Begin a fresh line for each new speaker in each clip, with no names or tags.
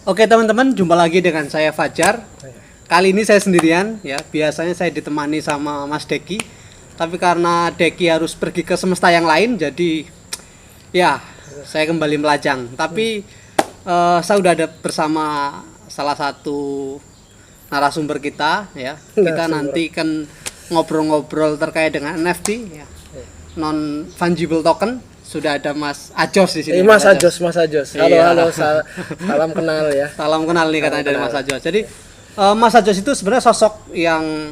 Oke teman-teman, jumpa lagi dengan saya Fajar. Kali ini saya sendirian ya. Biasanya saya ditemani sama Mas Deki. Tapi karena Deki harus pergi ke semesta yang lain, jadi ya saya kembali melajang. Tapi saya udah ada bersama salah satu narasumber kita ya. Kita nanti kan ngobrol-ngobrol terkait dengan NFT ya. Non fungible token. Sudah ada Mas Ajos di sini.
Mas Ajos. Halo, salam kenal ya.
Salam kenal nih katanya dari Mas Ajos. Jadi Mas Ajos itu sebenarnya sosok yang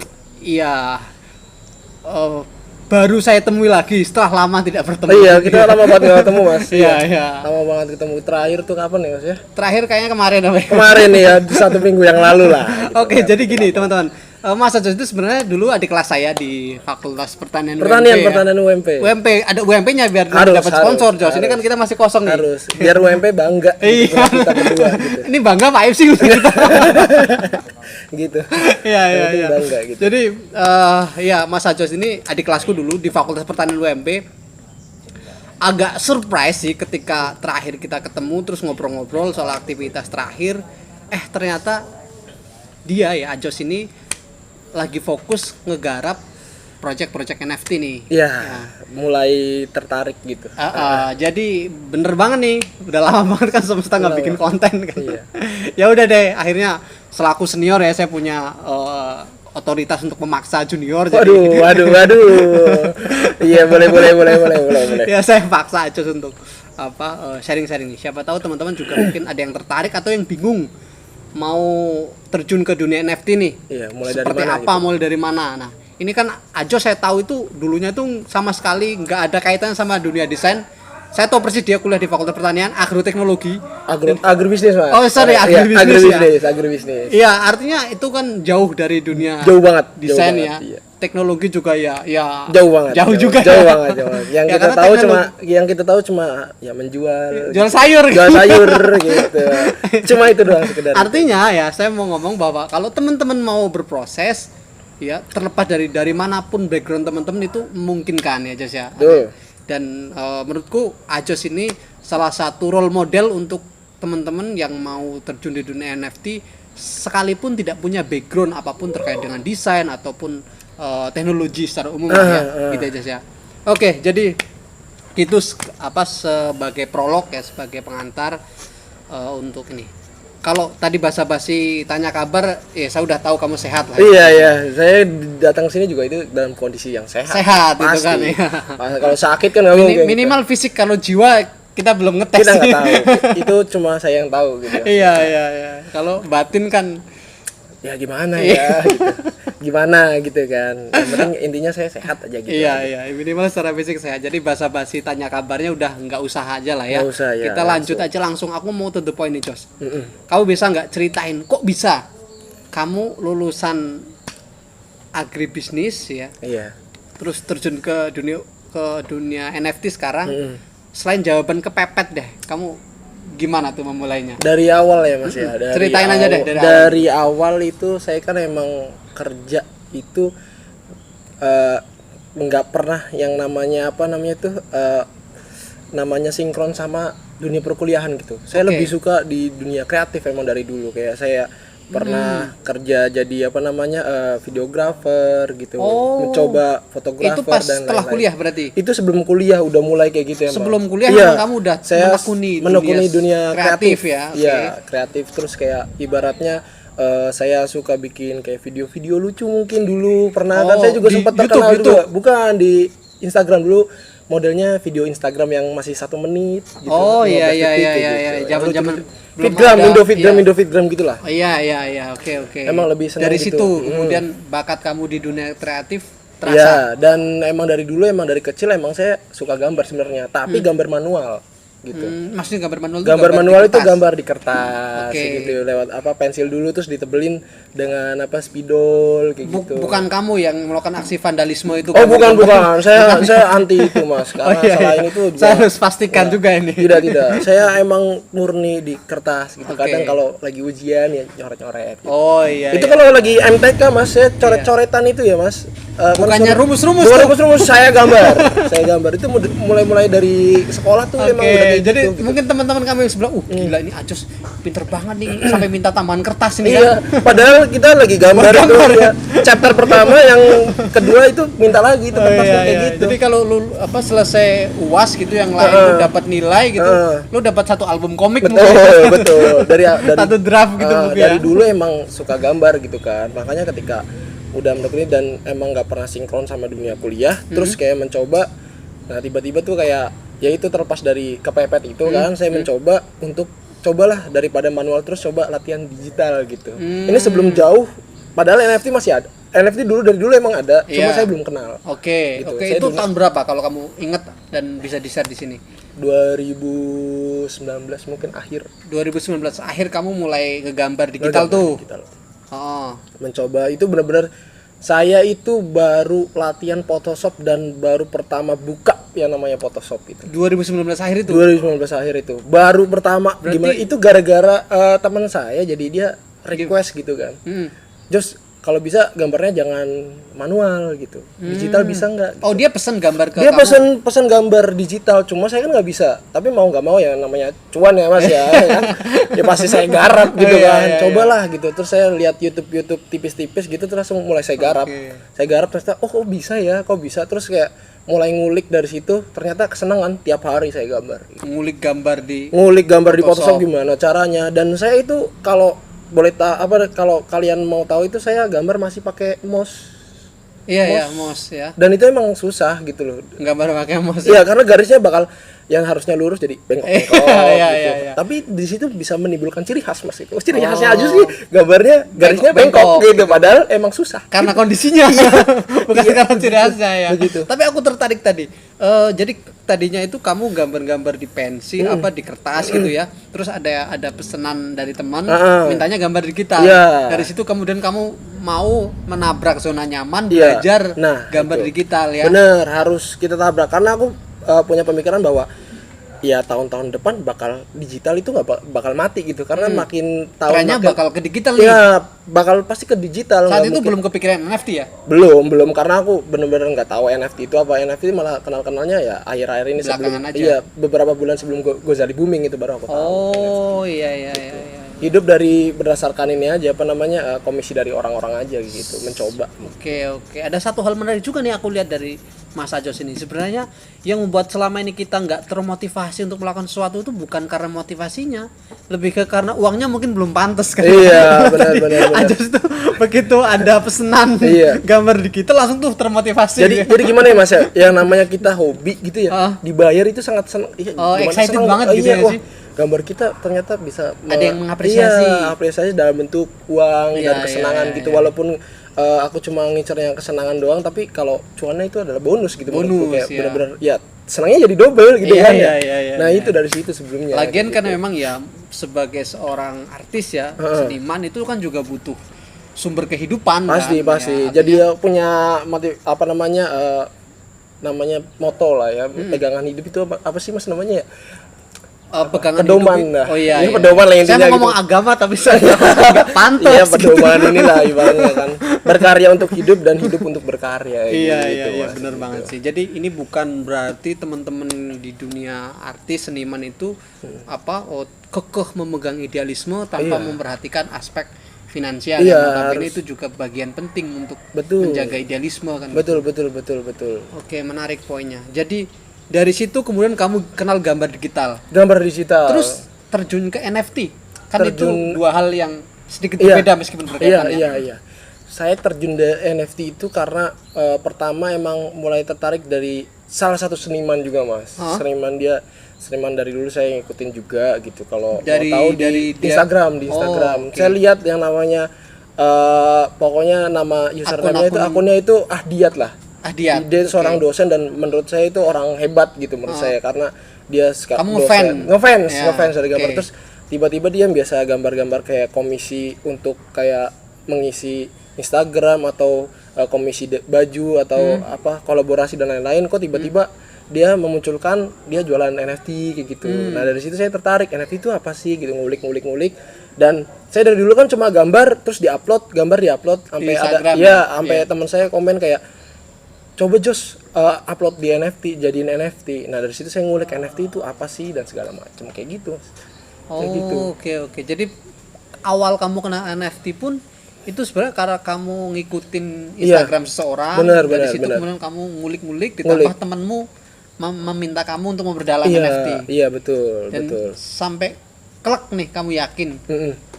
baru saya temui lagi setelah lama tidak bertemu.
Iya, kita lama banget nggak ketemu Mas.
Iya.
Lama banget ketemu. Terakhir tuh kapan ya Mas ya?
Terakhir kayaknya kemarin apa ya?
Kemarin nih ya, 1 minggu yang lalu lah.
Oke, jadi gini teman-teman. Mas Ajos itu sebenarnya dulu adik kelas saya di Fakultas Pertanian
UMP.
UMP ada UMP-nya biar dapat sponsor, Jos. Ini kan kita masih kosong nih.
Harus. Biar UMP bangga gitu, kita berdua gitu.
Ini bangga Pak FC untuk kita.
Gitu.
Iya.
Bangga gitu.
Jadi Mas Ajos ini adik kelasku dulu di Fakultas Pertanian UMP. Agak surprise sih ketika terakhir kita ketemu terus ngobrol-ngobrol soal aktivitas terakhir. Ternyata dia ya Ajos ini lagi fokus ngegarap project NFT nih.
Iya, mulai tertarik gitu.
Jadi bener banget nih, udah lama banget kan semesta nggak bikin konten kan.
Iya.
Ya udah deh, akhirnya selaku senior ya saya punya otoritas untuk memaksa junior.
Waduh. Iya, boleh.
Ya saya paksa aja untuk sharing-sharing nih. Siapa tahu teman-teman juga mungkin ada yang tertarik atau yang bingung mau terjun ke dunia NFT nih.
Iya,
seperti apa, mulai dari mana. Nah, ini kan Ajos saya tahu itu dulunya tuh sama sekali nggak ada kaitan sama dunia desain. Saya tahu persis dia kuliah di Fakultas Pertanian, agroteknologi.
Agrobisnis, Mas.
Oh, sorry,
agrobisnis.
Iya, artinya itu kan jauh dari dunia
jauh banget
desain ya.
Iya.
Teknologi juga ya
jauh banget.
Jauh
banget. Yang kita tahu cuma ya menjual,
jual sayur
gitu. Cuma itu doang sekedar.
Artinya ya saya mau ngomong bahwa kalau teman-teman mau berproses ya terlepas dari manapun background teman-teman itu memungkinkan ya Jos ya. Dan menurutku Ajos ini salah satu role model untuk teman-teman yang mau terjun di dunia NFT sekalipun tidak punya background apapun terkait dengan desain ataupun teknologi secara umum gitu aja ya. Oke, jadi itu sebagai prolog ya, sebagai pengantar untuk ini. Kalau tadi basa-basi tanya kabar, ya saya udah tahu kamu sehat lah.
Iya, saya datang sini juga itu dalam kondisi yang sehat.
Sehat
pasti.
Itu kan ya.
Kalau sakit kan nggak mungkin.
Minimal fisik, kalau jiwa kita belum ngetes.
Kita nggak tahu. Itu cuma saya yang tahu gitu.
Iya. Kalau batin kan
ya gimana ya gitu. Gimana gitu kan. Yang penting intinya saya sehat aja gitu.
Iya, minimal secara fisik sehat. Jadi basa-basi tanya kabarnya udah nggak usah aja lah ya.
Nggak usah, ya.
Kita lanjut aja langsung. Aku mau to the point nih, Jos. Kamu bisa nggak ceritain kok bisa kamu lulusan agribisnis ya?
Iya.
Terus terjun ke dunia NFT sekarang. Selain jawaban kepepet deh, kamu gimana tuh memulainya?
Dari awal ya Mas ya.
Ceritain aja deh
dari awal itu saya kan emang kerja itu nggak pernah yang namanya namanya sinkron sama dunia perkuliahan gitu. Saya lebih suka di dunia kreatif emang dari dulu. Kayak saya pernah kerja jadi videografer gitu, mencoba fotografer.
Itu pas
dan
setelah
lain-lain.
kuliah berarti?
Itu sebelum kuliah udah mulai kayak gitu ya.
Sebelum kuliah memang kamu udah
menekuni dunia
kreatif ya.
Iya, kreatif. Terus kayak ibaratnya saya suka bikin kayak video-video lucu mungkin dulu pernah kan saya juga sempat terkenal juga. Bukan di Instagram dulu. Modelnya video Instagram yang masih 1 menit gitu.
Iya. Zaman-zaman
Indofitgram gitulah.
Iya. Oke.
Emang lebih senang
dari
gitu.
Situ kemudian bakat kamu di dunia kreatif terasa.
Iya, dan emang dari dulu dari kecil emang saya suka gambar sebenarnya, tapi gambar manual gitu.
Maksudnya gambar manual
itu gambar di kertas gitu lewat pensil dulu terus ditebelin dengan spidol kayak gitu.
Bukan kamu yang melakukan aksi vandalisme itu?
Bukan. Saya anti itu Mas. Karena selain itu
saya harus pastikan juga ini.
Tidak. Saya emang murni di kertas gitu. Kadang kalau lagi ujian ya coret-coret gitu.
Iya.
Itu kalau lagi MTK Mas, saya coret-coretan itu ya Mas.
Bukannya rumus-rumus
bukan
tuh.
rumus-rumus, saya gambar. Saya gambar itu mulai dari sekolah tuh emang udah kayak
jadi
gitu.
mungkin teman-teman kami yang sebelah, gila ini Ajos pinter banget nih sampai minta tambahan kertas ini
Iya,
kan.
padahal kita lagi gambar
Buat gambar,
tuh
ya.
ya. Chapter pertama yang kedua itu minta lagi itu kertas kayak gitu.
Jadi kalau lu selesai UAS gitu yang lain lu dapat nilai gitu, lu dapat satu album komik
Betul,
mungkin.
betul. Dari
Satu draft gitu mungkin
dari
ya.
dulu emang suka gambar gitu kan. Makanya ketika udah menekuni dan emang nggak pernah sinkron sama dunia kuliah, terus kayak mencoba, nah tiba-tiba tuh kayak ya itu terlepas dari kepepet itu kan, saya mencoba untuk cobalah daripada manual terus coba latihan digital gitu. Ini sebelum jauh, padahal NFT masih ada. NFT dulu dari dulu emang ada, cuma saya belum kenal.
Oke,
Gitu.
oke.
Saya
Itu
dulu-
tahun berapa kalau kamu inget dan bisa di-share di sini?
2019 mungkin akhir.
2019 akhir kamu mulai ngegambar digital tuh.
Digital.
Oh.
Mencoba itu benar-benar saya itu baru latihan Photoshop dan baru pertama buka yang namanya Photoshop itu
2019 akhir itu.
2019 akhir itu baru pertama. Gimana itu gara-gara teman saya, jadi dia request gitu kan, Jos kalau bisa gambarnya jangan manual gitu, digital bisa nggak?
Oh, dia pesan gambar ke
Dia
kamu.
pesan gambar digital, cuma saya kan nggak bisa. Tapi mau nggak mau ya namanya cuan ya mas ya, kan? Ya pasti saya garap gitu kan. Cobalah gitu. Terus saya lihat YouTube tipis-tipis gitu, terus langsung mulai saya garap. Saya garap ternyata, oh kok bisa ya, kok bisa. Terus kayak mulai ngulik dari situ. Ternyata kesenangan tiap hari saya gambar.
Ngulik gambar di
Ngulik gambar di Photoshop gimana caranya. Dan saya itu kalau kalau kalian mau tahu itu saya gambar masih pakai mouse.
Iya, mouse ya.
Dan itu emang susah gitu loh.
Gambar pakai mouse.
Iya, karena garisnya bakal yang harusnya lurus jadi bengkok-bengkok
Iya,
gitu.
iya.
Tapi di situ bisa menimbulkan ciri khas mas itu. Ciri khasnya aja sih gambarnya garisnya bengkok gitu. Padahal emang susah.
Karena kondisinya, bukan karena ciri khasnya ya.
Begitu.
Tapi aku tertarik tadi. Jadi tadinya itu kamu gambar-gambar di pensil apa di kertas gitu ya. Terus ada pesanan dari teman, mintanya gambar digital.
Iya.
Dari situ kemudian kamu mau menabrak zona nyaman,
Iya.
belajar
Nah,
gambar
itu.
digital ya.
Bener, harus kita tabrak karena aku punya pemikiran bahwa ya tahun-tahun depan bakal digital itu nggak bakal mati gitu karena makin tahun
Trennya
makin
bakal ke digital nih.
ya bakal pasti ke digital.
Saat
nggak
itu
mungkin.
belum kepikiran NFT ya?
belum karena aku bener-bener nggak tahu NFT itu apa. NFT malah kenalnya ya akhir-akhir ini sebelum
Belakangan aja.
iya beberapa bulan sebelum Gozali booming itu baru aku tahu.
Oh, iya.
Hidup dari berdasarkan ini aja apa namanya komisi dari orang-orang aja gitu mencoba.
Oke. Ada satu hal menarik juga nih aku lihat dari Mas Ajos ini. Sebenarnya yang membuat selama ini kita nggak termotivasi untuk melakukan sesuatu itu bukan karena motivasinya, lebih ke karena uangnya mungkin belum pantas kan.
Iya, benar.
Ajos tuh begitu ada pesanan
Iya.
gambar di kita langsung tuh termotivasi.
Jadi gimana ya mas ya? Yang namanya kita hobi gitu ya, dibayar itu sangat senang. Iya,
Oh,
gimana
excited
senang,
banget gitu
iya,
ya
wah,
sih?
gambar kita ternyata bisa
Ada yang mengapresiasi.
Iya, apresiasi dalam bentuk uang
Iya,
dan kesenangan gitu. Walaupun aku cuma ngincernya kesenangan doang, tapi kalau cuannya itu adalah bonus gitu. menurutku. Kayak
ya.
benar-benar ya senangnya jadi double gitu
Iya,
kan ya.
iya,
Nah itu dari situ sebelumnya.
Lagian
gitu.
kan memang ya sebagai seorang artis ya, seniman itu kan juga butuh sumber kehidupan
Pasti.
kan.
Jadi ya punya namanya moto lah ya. Pegangan hidup itu apa sih mas namanya ya?
Pegangan
Pedoman
hidup.
lah.
Oh iya.
Ini pedoman lah intinya
Saya mau
gitu.
ngomong agama tapi saya nggak pantas.
Iya pedoman inilah ibaratnya kan, berkarya untuk hidup dan hidup untuk berkarya.
Iya,
Mas.
benar banget sih. Jadi ini bukan berarti teman-teman di dunia artis seniman itu kekeh memegang idealisme tanpa memperhatikan aspek finansial.
Iya,
Tapi itu juga bagian penting untuk
Betul.
menjaga idealisme kan.
Betul.
Oke, menarik poinnya. Jadi dari situ kemudian kamu kenal gambar digital.
Gambar digital.
Terus terjun ke NFT. Kan itu
Terjun-
dua hal yang sedikit
Iya.
berbeda meskipun berkaitan ya.
Iya. Saya terjun di NFT itu karena pertama emang mulai tertarik dari salah satu seniman juga mas. Seniman dari dulu saya ngikutin juga gitu. Kalau mau
Dari-
tahu
dari
di
dia-
Instagram.
Oh, oke.
Saya lihat yang namanya pokoknya nama username-nya itu akunnya itu Ahdiat lah.
Dia.
Dia seorang dosen dan menurut saya itu orang hebat gitu menurut saya karena dia
Kamu ngefans? Ya,
ngefans dari gambar.
oke.
Terus tiba-tiba dia biasa gambar-gambar kayak komisi untuk kayak mengisi Instagram atau komisi baju atau apa kolaborasi dan lain-lain. Kok tiba-tiba dia memunculkan dia jualan NFT kayak gitu. Nah dari situ saya tertarik, NFT itu apa sih gitu, ngulik. Dan saya dari dulu kan cuma gambar terus diupload sampai ada
Instagram,
ya sampai teman saya komen kayak coba Jos upload di NFT, jadiin NFT. Nah dari situ saya ngulik NFT itu apa sih dan segala macam kayak gitu. Kayak gitu.
Oke. Jadi awal kamu kena NFT pun itu sebenarnya karena kamu ngikutin Instagram seseorang, dari situ kemudian kamu ngulik-ngulik, ditambah temanmu meminta kamu untuk memperdalam NFT.
Iya betul.
Dan sampai kelak nih kamu yakin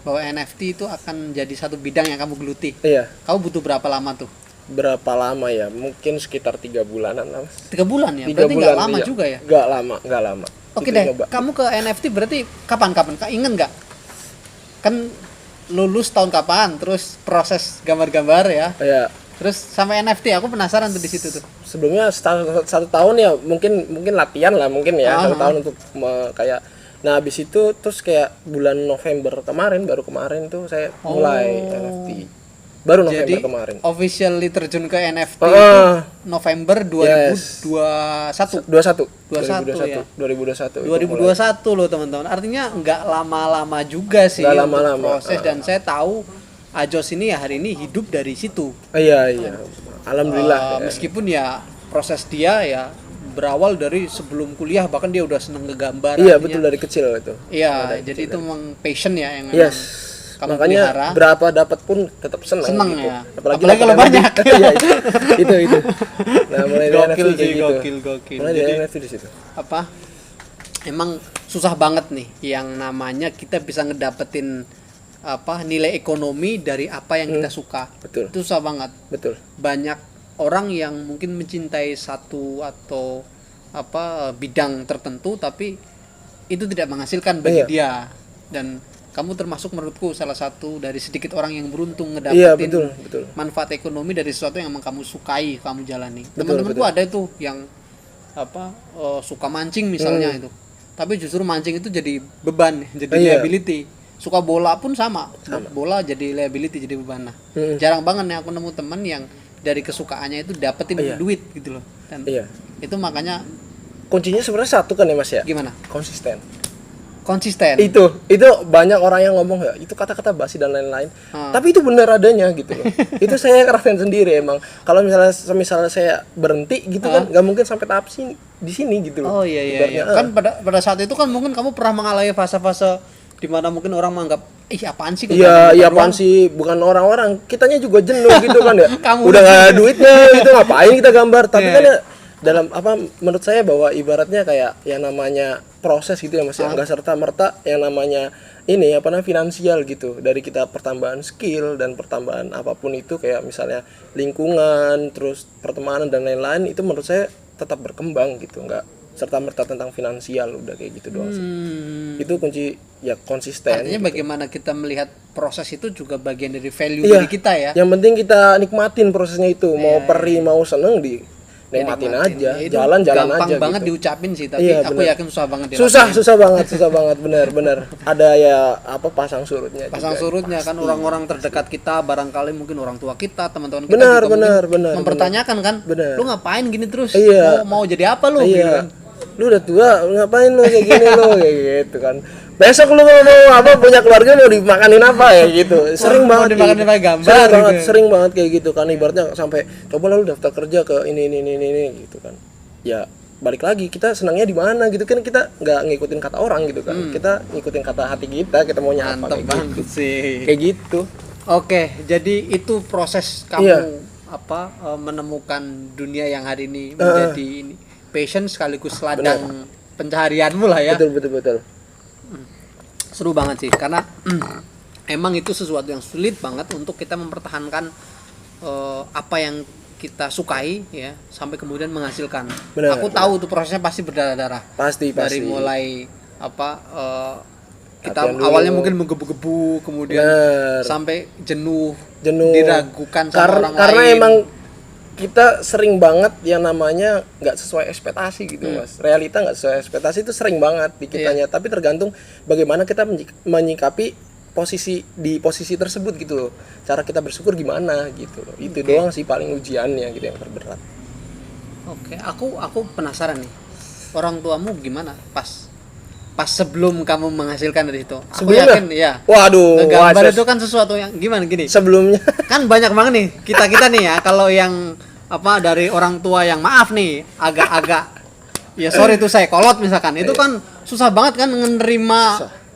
bahwa NFT itu akan jadi satu bidang yang kamu geluti.
Iya.
Kamu butuh berapa lama tuh?
Berapa lama ya? Mungkin sekitar 3 bulanan lah.
3 bulan ya?
3
Berarti
bulan,
nggak lama juga ya?
Nggak lama.
Oke deh, kamu ke NFT berarti kapan? Ingat nggak? Kan lulus tahun kapan? Terus proses gambar-gambar ya?
Iya.
Terus sampai NFT, aku penasaran tuh di situ tuh.
Sebelumnya satu tahun ya, mungkin latihan lah mungkin ya, 1 tahun untuk kayak. Nah habis itu terus kayak bulan November baru kemarin tuh saya mulai NFT. Baru November
jadi,
kemarin.
Officially terjun ke NFT itu November 2021.
2021
loh teman-teman. Artinya nggak lama-lama juga sih untuk proses, dan saya tahu Ajos ini ya hari ini hidup dari situ.
Iya. Alhamdulillah.
Meskipun ya proses dia ya berawal dari sebelum kuliah, bahkan dia udah seneng ngegambar.
Iya, betul, dari kecil itu.
Iya, jadi itu memang passion ya yang kamu
makanya
pelihara.
Berapa dapat pun tetap seneng gitu.
Ya.
Apalagi
kalau banyak.
Iya, itu. Nah, mulai dari NFT kayak gitu.
Gokil.
Mulai dari NFT di situ.
Apa? Emang susah banget nih yang namanya kita bisa ngedapetin nilai ekonomi dari apa yang kita suka.
Betul.
Itu susah banget.
Betul.
Banyak orang yang mungkin mencintai satu atau bidang tertentu, tapi itu tidak menghasilkan bagi dia. Dan kamu termasuk menurutku salah satu dari sedikit orang yang beruntung ngedapetin
betul.
manfaat ekonomi dari sesuatu yang emang kamu sukai, kamu jalani. Teman-temanku ada itu yang suka mancing misalnya itu, tapi justru mancing itu jadi beban, jadi liability. Suka bola pun sama. Bola jadi liability, jadi beban. Nah, jarang banget nih aku nemu teman yang dari kesukaannya itu dapetin duit gitu loh. Dan itu makanya
kuncinya sebenarnya satu kan ya Mas ya?
Gimana?
Konsisten. Itu banyak orang yang ngomong ya itu kata-kata basi dan lain-lain. Tapi itu benar adanya gitu loh. Itu saya ngerasain sendiri emang. Kalau misalnya saya berhenti gitu kan nggak mungkin sampai tahap di sini gitu loh.
Oh iya. Kan pada saat itu kan mungkin kamu pernah mengalami fase-fase di mana mungkin orang menganggap apaan sih?
Iya apaan sih, bukan orang-orang, kitanya juga jenuh gitu kan ya. Udah nggak ada duitnya gitu, ngapain kita gambar? Tapi kan ya dalam menurut saya bahwa ibaratnya kayak yang namanya proses gitu ya Mas ya, nggak serta-merta yang namanya finansial gitu. Dari kita pertambahan skill dan pertambahan apapun itu kayak misalnya lingkungan, terus pertemanan dan lain-lain, itu menurut saya tetap berkembang gitu, nggak serta-merta tentang finansial, udah kayak gitu doang sih. Itu kunci ya, konsisten.
Artinya
gitu.
Bagaimana kita melihat proses itu juga bagian dari value diri kita ya.
Yang penting kita nikmatin prosesnya itu, mau perih mau seneng nikmatin aja, jalan aja.
Gampang banget gitu diucapin sih, tapi aku yakin susah banget
dilakukan. Susah banget, benar. Ada ya pasang surutnya.
Surutnya kan orang-orang terdekat kita, barangkali mungkin orang tua kita, teman-teman kita
benar,
mempertanyakan kan, lu ngapain gini terus? Mau jadi apa lu?
Iya.
Gitu kan?
Lu udah tua, ngapain lu kayak gini lu kayak gitu kan. Besok lu mau punya keluarga mau dimakanin apa ya gitu. Sering banget
dimakanin pakai gambar.
Sering banget kayak gitu kan, ibaratnya sampai coba lu daftar kerja ke ini gitu kan. Ya balik lagi, kita senangnya di mana gitu kan, kita nggak ngikutin kata orang gitu kan. Kita ngikutin kata hati kita maunya apa kayak gitu.
Sih.
Kayak gitu.
Oke, jadi itu proses kamu menemukan dunia yang hari ini menjadi passion sekaligus ladang pencaharianmu lah ya.
Betul.
Seru banget sih, karena emang itu sesuatu yang sulit banget untuk kita mempertahankan apa yang kita sukai ya sampai kemudian menghasilkan. Aku tahu tuh prosesnya pasti berdarah-darah.
Pasti.
Dari mulai kita awalnya mungkin menggebu-gebu, kemudian sampai jenuh, diragukan sama orang lain.
Karena emang kita sering banget yang namanya nggak sesuai ekspektasi gitu Mas. Realita nggak sesuai ekspektasi itu sering banget di kitanya. Tapi tergantung bagaimana kita menyikapi posisi tersebut gitu loh. Cara kita bersyukur gimana gitu loh. Itu doang sih paling ujiannya gitu yang terberat.
Oke, aku penasaran nih. Orang tuamu gimana pas sebelum kamu menghasilkan dari situ? Aku yakin ya.
Waduh,
gambar itu kan sesuatu yang gimana gini.
Sebelumnya
kan banyak banget nih kita nih ya, kalau yang apa dari orang tua yang maaf nih agak-agak ya sorry tuh saya kolot misalkan itu kan susah banget kan menerima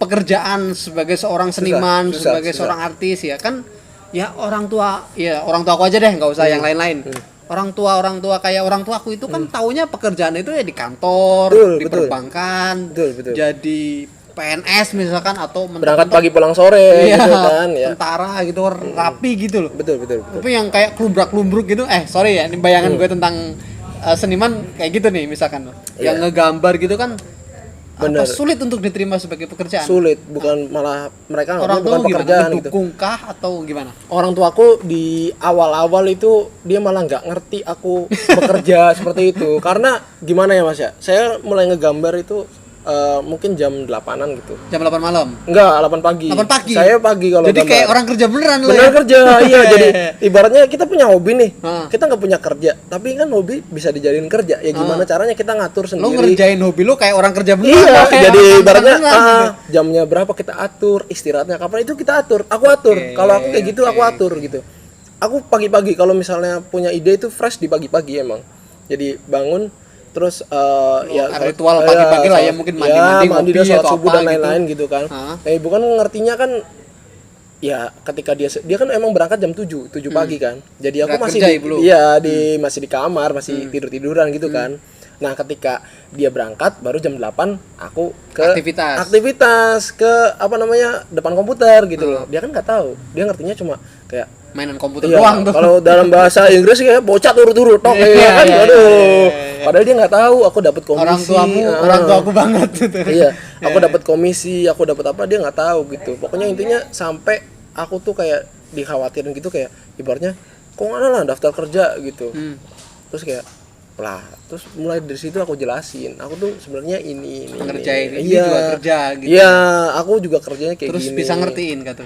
pekerjaan sebagai seorang seniman, sebagai seorang artis ya kan ya orang tua aku aja deh nggak usah yang lain-lain. Orang tua kayak orang tua aku itu kan taunya pekerjaan itu ya di kantor, di perbankan, jadi PNS misalkan atau
berangkat pagi pulang sore gitu kan ya.
Tentara gitu rapi gitu loh.
Betul.
Tapi yang kayak klubruk gitu sorry ya ini bayangan gue tentang seniman kayak gitu nih misalkan yang ngegambar gitu kan apa, sulit untuk diterima sebagai pekerjaan.
Sulit, bukan malah mereka
orang
bukan pekerjaan gitu.
Dukungkah atau gimana?
Orang tuaku di awal-awal itu dia malah nggak ngerti aku bekerja seperti itu. Karena gimana ya Mas ya? Saya mulai ngegambar itu mungkin jam 8-an gitu.
Jam 8 malam?
Enggak, 8 pagi. 8
pagi?
Saya pagi kalau
jadi
gambar.
Kayak orang kerja beneran loh
ya? Kerja, iya. Jadi ibaratnya kita punya hobi nih. Kita nggak punya kerja. Tapi kan hobi bisa dijadiin kerja. Ya gimana caranya kita ngatur sendiri.
Lo ngerjain hobi lo kayak orang kerja beneran.
Iya, jadi ibaratnya jamnya berapa kita atur, istirahatnya kapan itu kita atur. Aku atur. Kalau aku kayak gitu, aku atur gitu. Aku pagi-pagi kalau misalnya punya ide itu fresh di pagi-pagi emang. Jadi bangun terus ya
ritual pagi-pagi lah ya mungkin mandi
dan sholat
atau
subuh dan lain-lain gitu kan. Ibu kan ngertinya kan ya ketika dia kan emang berangkat jam 7 pagi kan. Jadi aku masih masih di kamar, masih tidur-tiduran gitu kan. Nah, ketika dia berangkat baru jam 8 aku ke aktivitas ke depan komputer gitu loh. Dia kan nggak tahu. Dia ngertinya cuma kayak
mainan komputer doang tuh.
Kalau dalam bahasa Inggris kayak bocah turut-turut tok kan. Aduh. Padahal dia nggak tahu aku dapat komisi.
Orang tua aku banget gitu.
Iya, aku dapat komisi, aku dapat apa dia nggak tahu gitu. Pokoknya intinya sampai aku tuh kayak dikhawatirin gitu kayak ibaratnya kok nggak lah daftar kerja gitu. Terus kayak terus mulai dari situ aku jelasin, aku tuh sebenarnya ini
ngerjain ini juga kerja gitu.
Iya, aku juga kerjanya kayak
terus
gini.
Terus bisa ngertiin kata.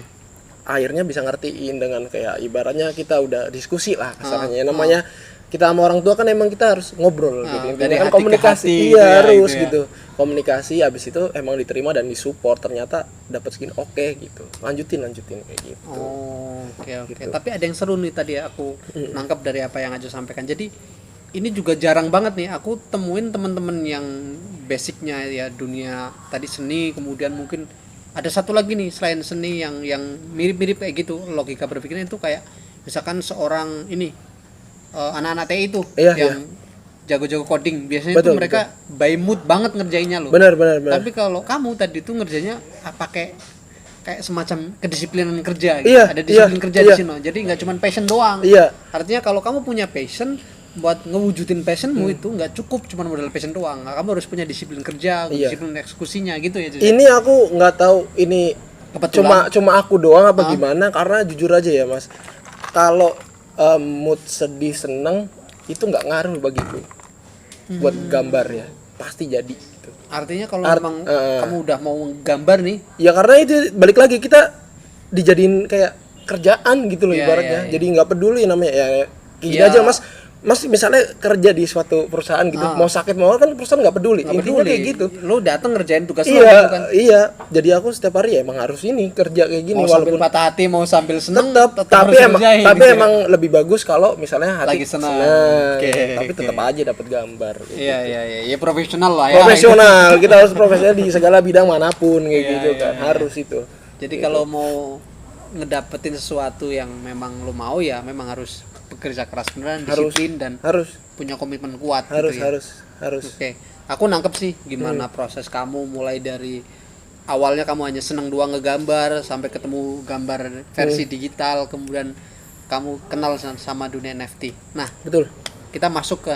Akhirnya bisa ngertiin dengan kayak ibaratnya kita udah diskusi lah kasarnya. Namanya kita sama orang tua kan emang kita harus ngobrol gitu. Intinya kan komunikasi harus gitu. Komunikasi habis itu emang diterima dan disupport, ternyata dapat segini oke gitu. Lanjutin kayak gitu.
Oke. Gitu. Tapi ada yang seru nih tadi aku nangkap dari apa yang Ajo sampaikan. Jadi ini juga jarang banget nih aku temuin teman-teman yang basicnya ya dunia tadi seni, kemudian mungkin ada satu lagi nih selain seni yang mirip-mirip kayak gitu logika berpikirnya itu kayak misalkan seorang ini anak-anak TI itu yang jago-jago coding biasanya itu mereka by mood banget ngerjainnya loh.
Benar.
Tapi kalau kamu tadi itu ngerjainnya pakai kayak semacam kedisiplinan kerja gitu. Ada disiplin kerja di sini. Jadi nggak cuma passion doang. Artinya kalau kamu punya passion buat ngewujudin passionmu itu nggak cukup cuma modal passion doang. Kamu harus punya disiplin kerja, disiplin eksekusinya gitu ya.
Ini aku nggak tau ini cuma aku doang apa gimana, karena jujur aja ya Mas, kalau mood sedih seneng itu nggak ngaruh bagiku buat gambar ya, pasti jadi gitu.
Artinya kalau memang kamu udah mau gambar nih
ya, karena itu balik lagi kita dijadiin kayak kerjaan gitu loh ibaratnya. Jadi nggak peduli namanya ya gini aja Mas misalnya kerja di suatu perusahaan gitu, mau sakit mau kan perusahaan nggak peduli. Intinya kayak gitu.
Lo datang ngerjain tugas lo gitu kan.
Iya. Jadi aku setiap hari ya emang harus ini kerja kayak gini,
mau walaupun sambil patah hati, mau sambil seneng
tetap emang lebih bagus kalau misalnya hati
lagi senang.
Tapi tetap aja dapat gambar.
Iya, profesional lah ya.
Profesional. Kita harus profesional di segala bidang manapun kayak gitu kan. Harus itu.
Jadi kalau mau ngedapetin sesuatu yang memang lo mau ya memang harus bekerja keras beneran, disiplin dan harus punya komitmen kuat
harus.
Oke. Aku nangkep sih gimana proses kamu mulai dari awalnya kamu hanya senang doang ngegambar sampai ketemu gambar versi digital, kemudian kamu kenal sama dunia NFT. Nah, betul. Kita masuk ke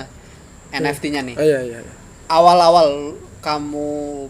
NFT-nya nih.
Iya.
Awal-awal kamu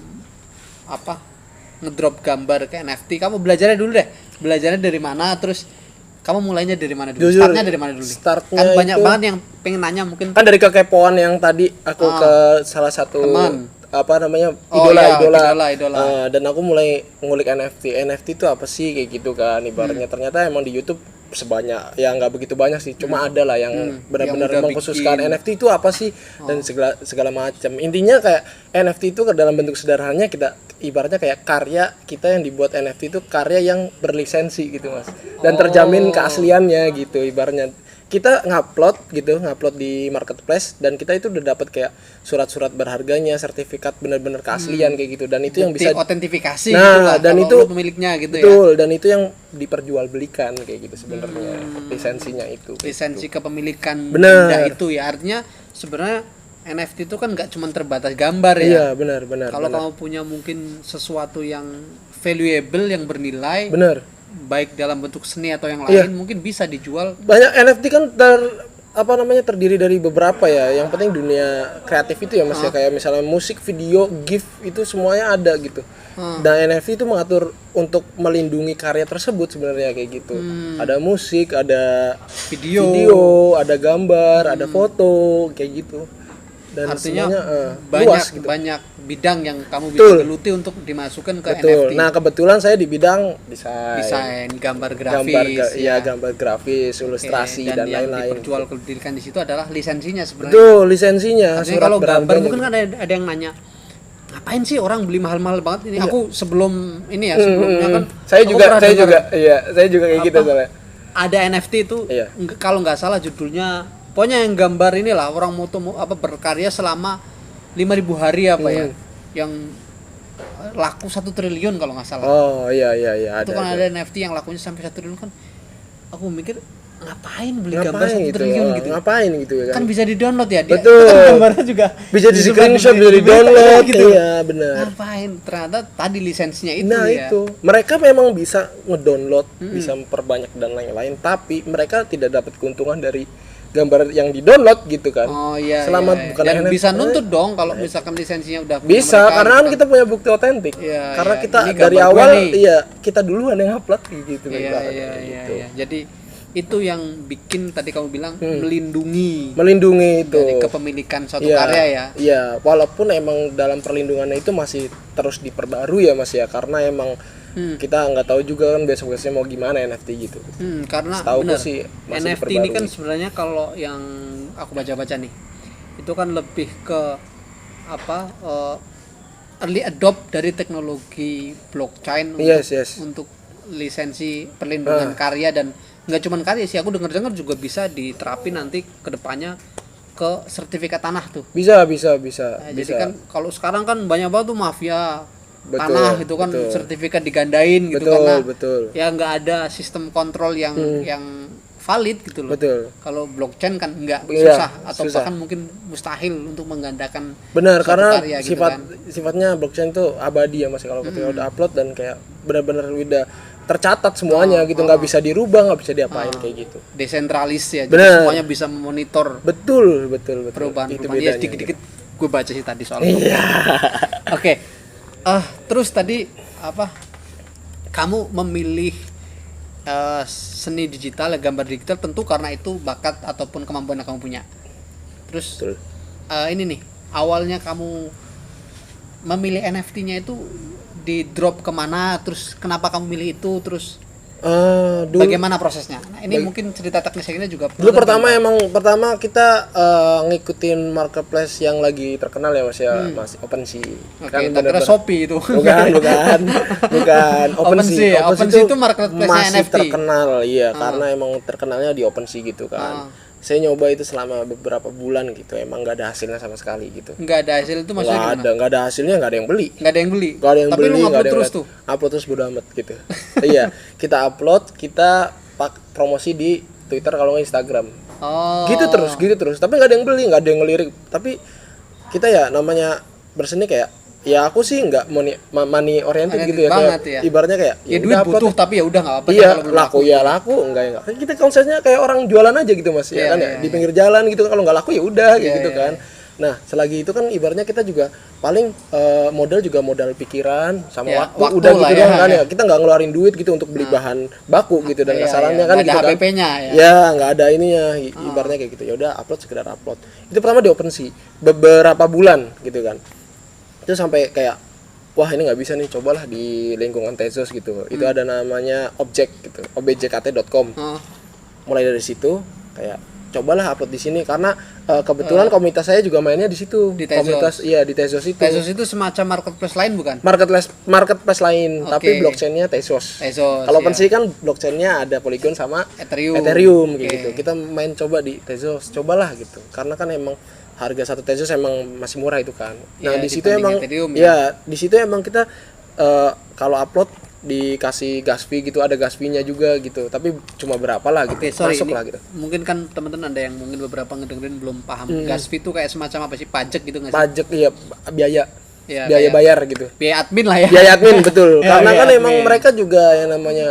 ngedrop gambar ke NFT, kamu belajarnya dulu deh. Belajarnya dari mana, terus kamu mulainya dari mana dulu?
Jujur,
startnya dari mana dulu? Kan banyak banget yang pengen nanya mungkin.
Kan dari kekepoan yang tadi aku ke salah satu teman. Idola. Dan aku mulai ngulik NFT itu apa sih kayak gitu kan ibaratnya. Ternyata emang di YouTube sebanyak ya nggak begitu banyak sih, cuma ada lah yang benar-benar mengkhususkan NFT itu apa sih dan segala macam. Intinya kayak NFT itu dalam bentuk sederhananya kita ibaratnya kayak karya kita yang dibuat NFT itu karya yang berlisensi gitu Mas, dan terjamin keasliannya gitu ibaratnya. kita ngupload di marketplace dan kita itu udah dapat kayak surat-surat berharganya, sertifikat benar-benar keaslian kayak gitu, dan itu yang bisa
otentifikasi gitu lah,
dan
kalau
itu
lu pemiliknya gitu
betul, dan itu yang diperjualbelikan kayak gitu sebenarnya lisensinya itu.
Lisensi kepemilikan
Bener.
benda itu ya, artinya sebenarnya NFT itu kan nggak cuma terbatas gambar ya.
Iya, benar.
Kalau kamu punya mungkin sesuatu yang valuable, yang bernilai,
Benar.
baik dalam bentuk seni atau yang lain, mungkin bisa dijual.
Banyak NFT kan terdiri dari beberapa ya. Yang penting dunia kreatif itu ya Mas ya, kayak misalnya musik, video, GIF itu semuanya ada gitu. Dan NFT itu mengatur untuk melindungi karya tersebut sebenarnya kayak gitu. Ada musik, ada video, ada gambar, ada foto kayak gitu. Dan
artinya
semuanya
banyak
luas gitu.
banyak bidang yang kamu bisa geluti untuk dimasukkan ke NFT.
Nah, kebetulan saya di bidang desain,
gambar grafis,
gambar grafis, ilustrasi dan
yang
lain-lain.
diperjualbelikan di situ adalah lisensinya sebenarnya.
Betul, lisensinya.
Artinya kalau gambar mungkin kan ada yang nanya, ngapain sih orang beli mahal-mahal banget ini? Aku sebelumnya kan
saya juga kayak gitu soalnya.
Ada NFT itu kalau nggak salah judulnya, pokoknya yang gambar inilah orang berkarya selama 5.000 hari yang laku 1 triliun kalau nggak salah.
Oh iya
Itu kan ada NFT yang lakunya sampai 1 triliun kan. Aku mikir ngapain beli gambar 1
gitu,
triliun gitu.
Ngapain gitu ya
kan bisa di-download ya.
Betul.
Kan gambarnya juga
bisa di-screenshot, bisa di-download gitu. Iya, benar.
Ngapain? Ternyata tadi lisensinya itu
itu. Mereka memang bisa ngedownload, bisa memperbanyak dan lain-lain, tapi mereka tidak dapat keuntungan dari gambar yang di-download gitu kan.
Oh iya.
Selama bukan
dan
NFT,
bisa nuntut dong kalau misalkan lisensinya udah punya
bisa
mereka,
karena kan kita punya bukti otentik. Karena kita dari awal kita duluan yang upload gitu
gitu. Jadi itu yang bikin tadi kamu bilang melindungi
itu
dari kepemilikan suatu karya ya.
Iya, walaupun emang dalam perlindungannya itu masih terus diperbarui ya Mas ya, karena emang kita nggak tahu juga kan besok-besoknya mau gimana NFT gitu.
Karena
benar sih
NFT ini kan sebenarnya kalau yang aku baca-baca nih itu kan lebih ke early adopt dari teknologi blockchain untuk lisensi perlindungan karya, dan nggak cuma karya sih, aku dengar juga bisa diterapin nanti kedepannya ke sertifikat tanah tuh.
Bisa.
Jadi kan kalau sekarang kan banyak banget tuh mafia tanah itu kan sertifikat digandain gitu karena ya nggak ada sistem kontrol yang valid gitu loh. Kalau blockchain kan nggak susah atau bahkan mungkin mustahil untuk menggandakan.
Benar, karena
karya,
sifatnya blockchain tuh abadi ya Mas, kalau ketika udah upload dan kayak benar-benar udah tercatat semuanya gitu, nggak bisa dirubah, nggak bisa diapain kayak gitu.
Desentralis ya, jadi semuanya bisa memonitor.
Betul.
Perubahan ya, dikit-dikit gue baca sih tadi soal itu. Oke. Terus tadi kamu memilih seni digital, gambar digital tentu karena itu bakat ataupun kemampuan yang kamu punya. Terus ini nih, awalnya kamu memilih NFT-nya itu di drop kemana, terus kenapa kamu milih itu, terus bagaimana prosesnya? Nah, ini mungkin cerita teknisnya juga.
Dulu pertama kita ngikutin marketplace yang lagi terkenal ya Mas ya, Mas OpenSea.
Kan kira Shopee itu.
Bukan. OpenSea
itu marketplace
masih
NFT.
Terkenal, karena emang terkenalnya di OpenSea gitu kan. Saya nyoba itu selama beberapa bulan gitu, emang nggak ada hasilnya sama sekali gitu.
Nggak ada hasil itu maksudnya gimana?
Nggak ada hasilnya, nggak ada yang beli.
Tapi lu upload terus tuh?
Upload terus bodo amat gitu. Iya, kita upload, kita promosi di Twitter kalau nggak Instagram. Gitu terus. Tapi nggak ada yang beli, nggak ada yang ngelirik. Tapi kita ya namanya berseni kayak, ya aku sih nggak money oriented gitu ya, kayak ibaratnya kayak
ya duit butuh tapi ya udah nggak apa-apa.
Iya, laku enggak. Kita konsepnya kayak orang jualan aja gitu Mas, ya kan ya, di pinggir jalan gitu, kalau nggak laku ya udah gitu kan. Nah, selagi itu kan ibaratnya kita juga paling modal pikiran sama waktu udah gitu kan ya. Kita nggak ngeluarin duit gitu untuk beli bahan baku gitu, dan kesalahannya kan gitu kan. Nggak ada
HPP-nya
ya. Nggak ada ininya, ibaratnya kayak gitu. Ya udah sekedar upload. Itu pertama di OpenSea beberapa bulan gitu kan. Itu sampai kayak, wah ini nggak bisa nih, cobalah di lingkungan Tezos gitu. Itu ada namanya object gitu, objkt.com. Mulai dari situ kayak cobalah upload di sini karena kebetulan komunitas saya juga mainnya di situ.
Di Tezos.
Komunitas iya di Tezos itu.
Tezos itu semacam marketplace lain bukan?
Marketplace lain,
Oke.
tapi blockchainnya Tezos.
Tezos.
Kalau
ya.
OpenSea kan blockchainnya ada Polygon sama
Oke.
Ethereum gitu. Kita main coba di Tezos, cobalah gitu. Karena kan emang harga satu Tezos emang masih murah itu kan. Nah,
Iya,
di situ
dibanding
emang
Ethereum,
di situ emang kita kalau upload dikasih gas fee gitu, ada gas fee-nya juga gitu. Tapi cuma berapa lah gitu.
Oke, sorry,
Masuk
ini
lah gitu.
mungkin kan teman-teman ada yang mungkin beberapa ngedengerin belum paham. Gas fee itu kayak semacam apa sih? Pajak gitu nggak sih?
Pajak iya, biaya.
Ya,
Biaya
kayak
bayar gitu.
biaya admin lah ya.
Biaya admin betul.
Ya,
Karena
biaya
kan emang
admin.
mereka juga yang namanya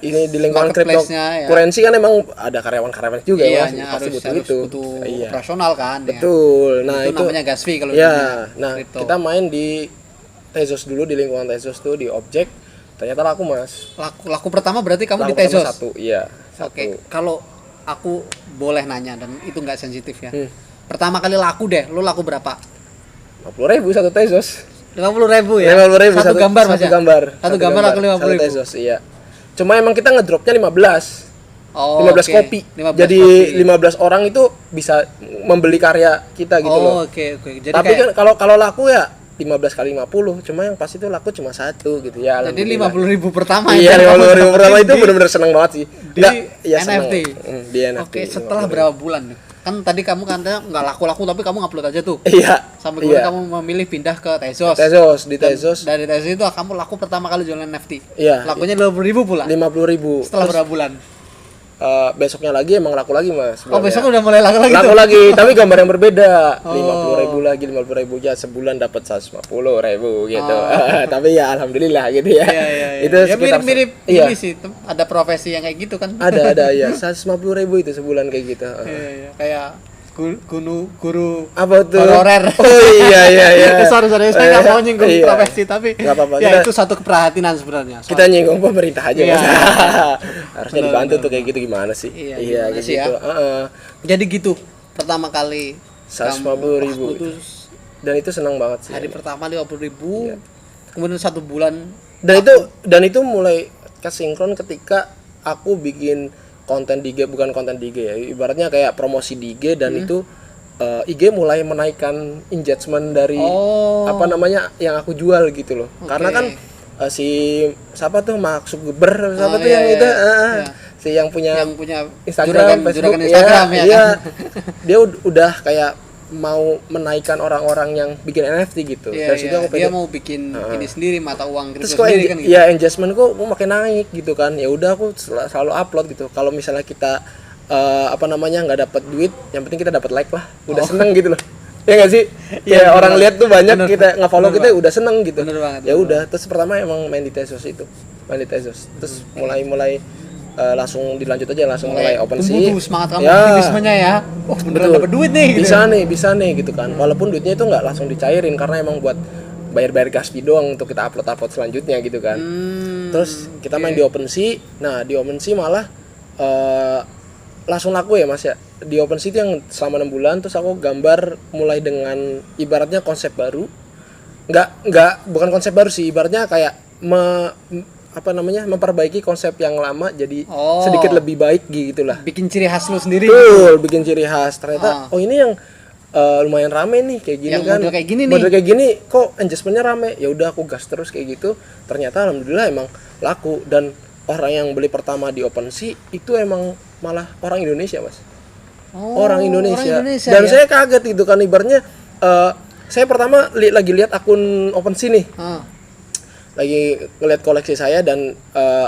ini di lingkungan
Marketplace-nya, ya.
cryptocurrency kan emang ada karyawan-karyawan juga
Iya,
Mas. Pasti
harus
butuh itu.
butuh
Iya.
operasional kan. Ya.
Betul. Nah,
itu namanya gas fee kalau di
ya.
dunia
Nah,
kripto.
kita main di Tezos dulu, di lingkungan Tezos tuh di objek. Ternyata laku, Mas.
Laku pertama berarti kamu
Laku
di Tezos.
pertama satu, iya. Satu.
Oke, kalau aku boleh nanya dan itu nggak sensitif ya.
Hmm.
Pertama kali laku deh, lu laku berapa?
50.000 satu Tezos.
50.000 ya.
50.000
Satu gambar Mas
satu
ya?
gambar.
Satu gambar aku 50.000.
Satu Tezos, iya. Cuma emang kita ngedropnya 15.
Oh,
15
oke.
kopi.
15
Jadi
kopi.
15 orang itu bisa membeli karya kita gitu
Oh,
loh.
oke. Jadi
Tapi
kayak
kan kalau laku ya 15 kali 50, cuma yang pas itu laku cuma satu gitu ya.
jadi
alhamdulillah.
50.000 pertama
Iya,
yang kamu
50.000
dapetin
pertama itu
di-
benar-benar seneng banget sih.
di
Iya, seneng.
NFT.
Di NFT.
Oke, setelah berapa bulan? Kan tadi kamu katanya nggak laku-laku tapi kamu upload aja tuh.
Iya.
Sampai kemudian
iya.
kamu memilih pindah ke Tezos.
Tezos di
Dan
Tezos
dari Tezos itu kamu laku pertama kali jualan NFT.
Iya.
Lakunya 50.000 pula.
50.000.
Setelah berapa bulan?
Besoknya lagi emang laku lagi, Mas.
Oh,
sebenarnya.
besok udah mulai laku lagi
Laku
tuh.
lagi, tapi gambar yang berbeda.
Oh.
50.000 lagi, 50.000 ya sebulan dapat 150.000 gitu.
Oh.
Tapi ya alhamdulillah gitu ya.
Iya, iya, iya.
Itu
Ya
sekitar
mirip-mirip
iya.
ini sih. Ada profesi yang kayak gitu kan.
Ada ya 150.000 itu sebulan kayak gitu.
Iya, iya. Kayak guru
Apa tuh?
honorer.
Oh iya iya iya.
sorry, saya nggak mau nyinggung
Iya.
profesi tapi
Nggak apa-apa,
ya
kita-
itu satu keprihatinan sebenarnya.
Kita nyinggung pemerintah aja,
Iya.
Mas. Harusnya
Benar,
dibantu
benar,
tuh kayak gitu gimana sih?
Iya,
Iya
gimana
kayak
sih ya?
gitu. Heeh.
Jadi gitu pertama kali
150.000.
kamu- waktu itu
Dan itu senang banget sih.
hari pertama 50.000,
Iya.
kemudian 1 bulan
Dan itu mulai kesinkron ketika aku bikin konten di IG, bukan konten di IG ya, ibaratnya kayak promosi di IG dan itu IG mulai menaikkan engagement dari
Oh.
apa namanya yang aku jual gitu loh.
Oke.
Karena kan si siapa tuh Mark Zuckerberg siapa
Oh,
tuh
iya,
yang
iya,
itu
iya.
si yang punya
yang punya
Instagram, Facebook,
juragan Instagram ya
iya.
kan?
Dia udah kayak mau menaikkan orang-orang yang bikin NFT gitu.
Iya,
Dari situ
iya.
aku
Dia
pede.
mau bikin ini sendiri mata uang
Terus
kripto
kok
sendiri kan gitu.
ya engagementku makin naik gitu kan. Ya udah aku selalu upload gitu. Kalau misalnya kita apa namanya nggak dapat duit, yang penting kita dapat like lah. Udah seneng gitu loh. Ya nggak sih?
Iya,
Ya
bener
orang
banget.
lihat tuh banyak
Bener.
kita nge-follow
Bener
kita udah seneng gitu.
Bener banget,
Ya
bener
udah, terus pertama emang main di Tezos itu. Main di Tezos. Terus mulai langsung dilanjut aja langsung mulai open
tumbuh
sih.
tuh semangat kamu
Ya.
aktivismenya ya. Oh, beneran
Betul.
dapat duit nih gitu.
Bisa nih gitu kan. Walaupun duitnya itu nggak langsung dicairin karena emang buat bayar-bayar gas fee doang untuk kita upload selanjutnya gitu kan. Terus kita main di OpenSea. Nah, di OpenSea malah langsung laku ya, Mas ya. Di OpenSea itu yang selama 6 bulan terus aku gambar mulai dengan ibaratnya konsep baru. Bukan konsep baru sih, ibaratnya kayak memperbaiki konsep yang lama jadi
Oh.
sedikit lebih baik gitu lah.
Bikin ciri khas lu sendiri.
Betul, bikin ciri khas. Ternyata oh ini yang lumayan rame nih kayak gini
Yang
kan.
model kayak gini nih.
Model kayak gini kok engagementnya rame. Ya udah aku gas terus kayak gitu. Ternyata alhamdulillah emang laku dan orang yang beli pertama di OpenSea itu emang malah orang Indonesia, Mas.
Oh,
Orang Indonesia.
ya?
Dan saya kaget gitu kan ibaratnya saya pertama lagi lihat akun OpenSea nih.
Ah.
Lagi ngeliat koleksi saya dan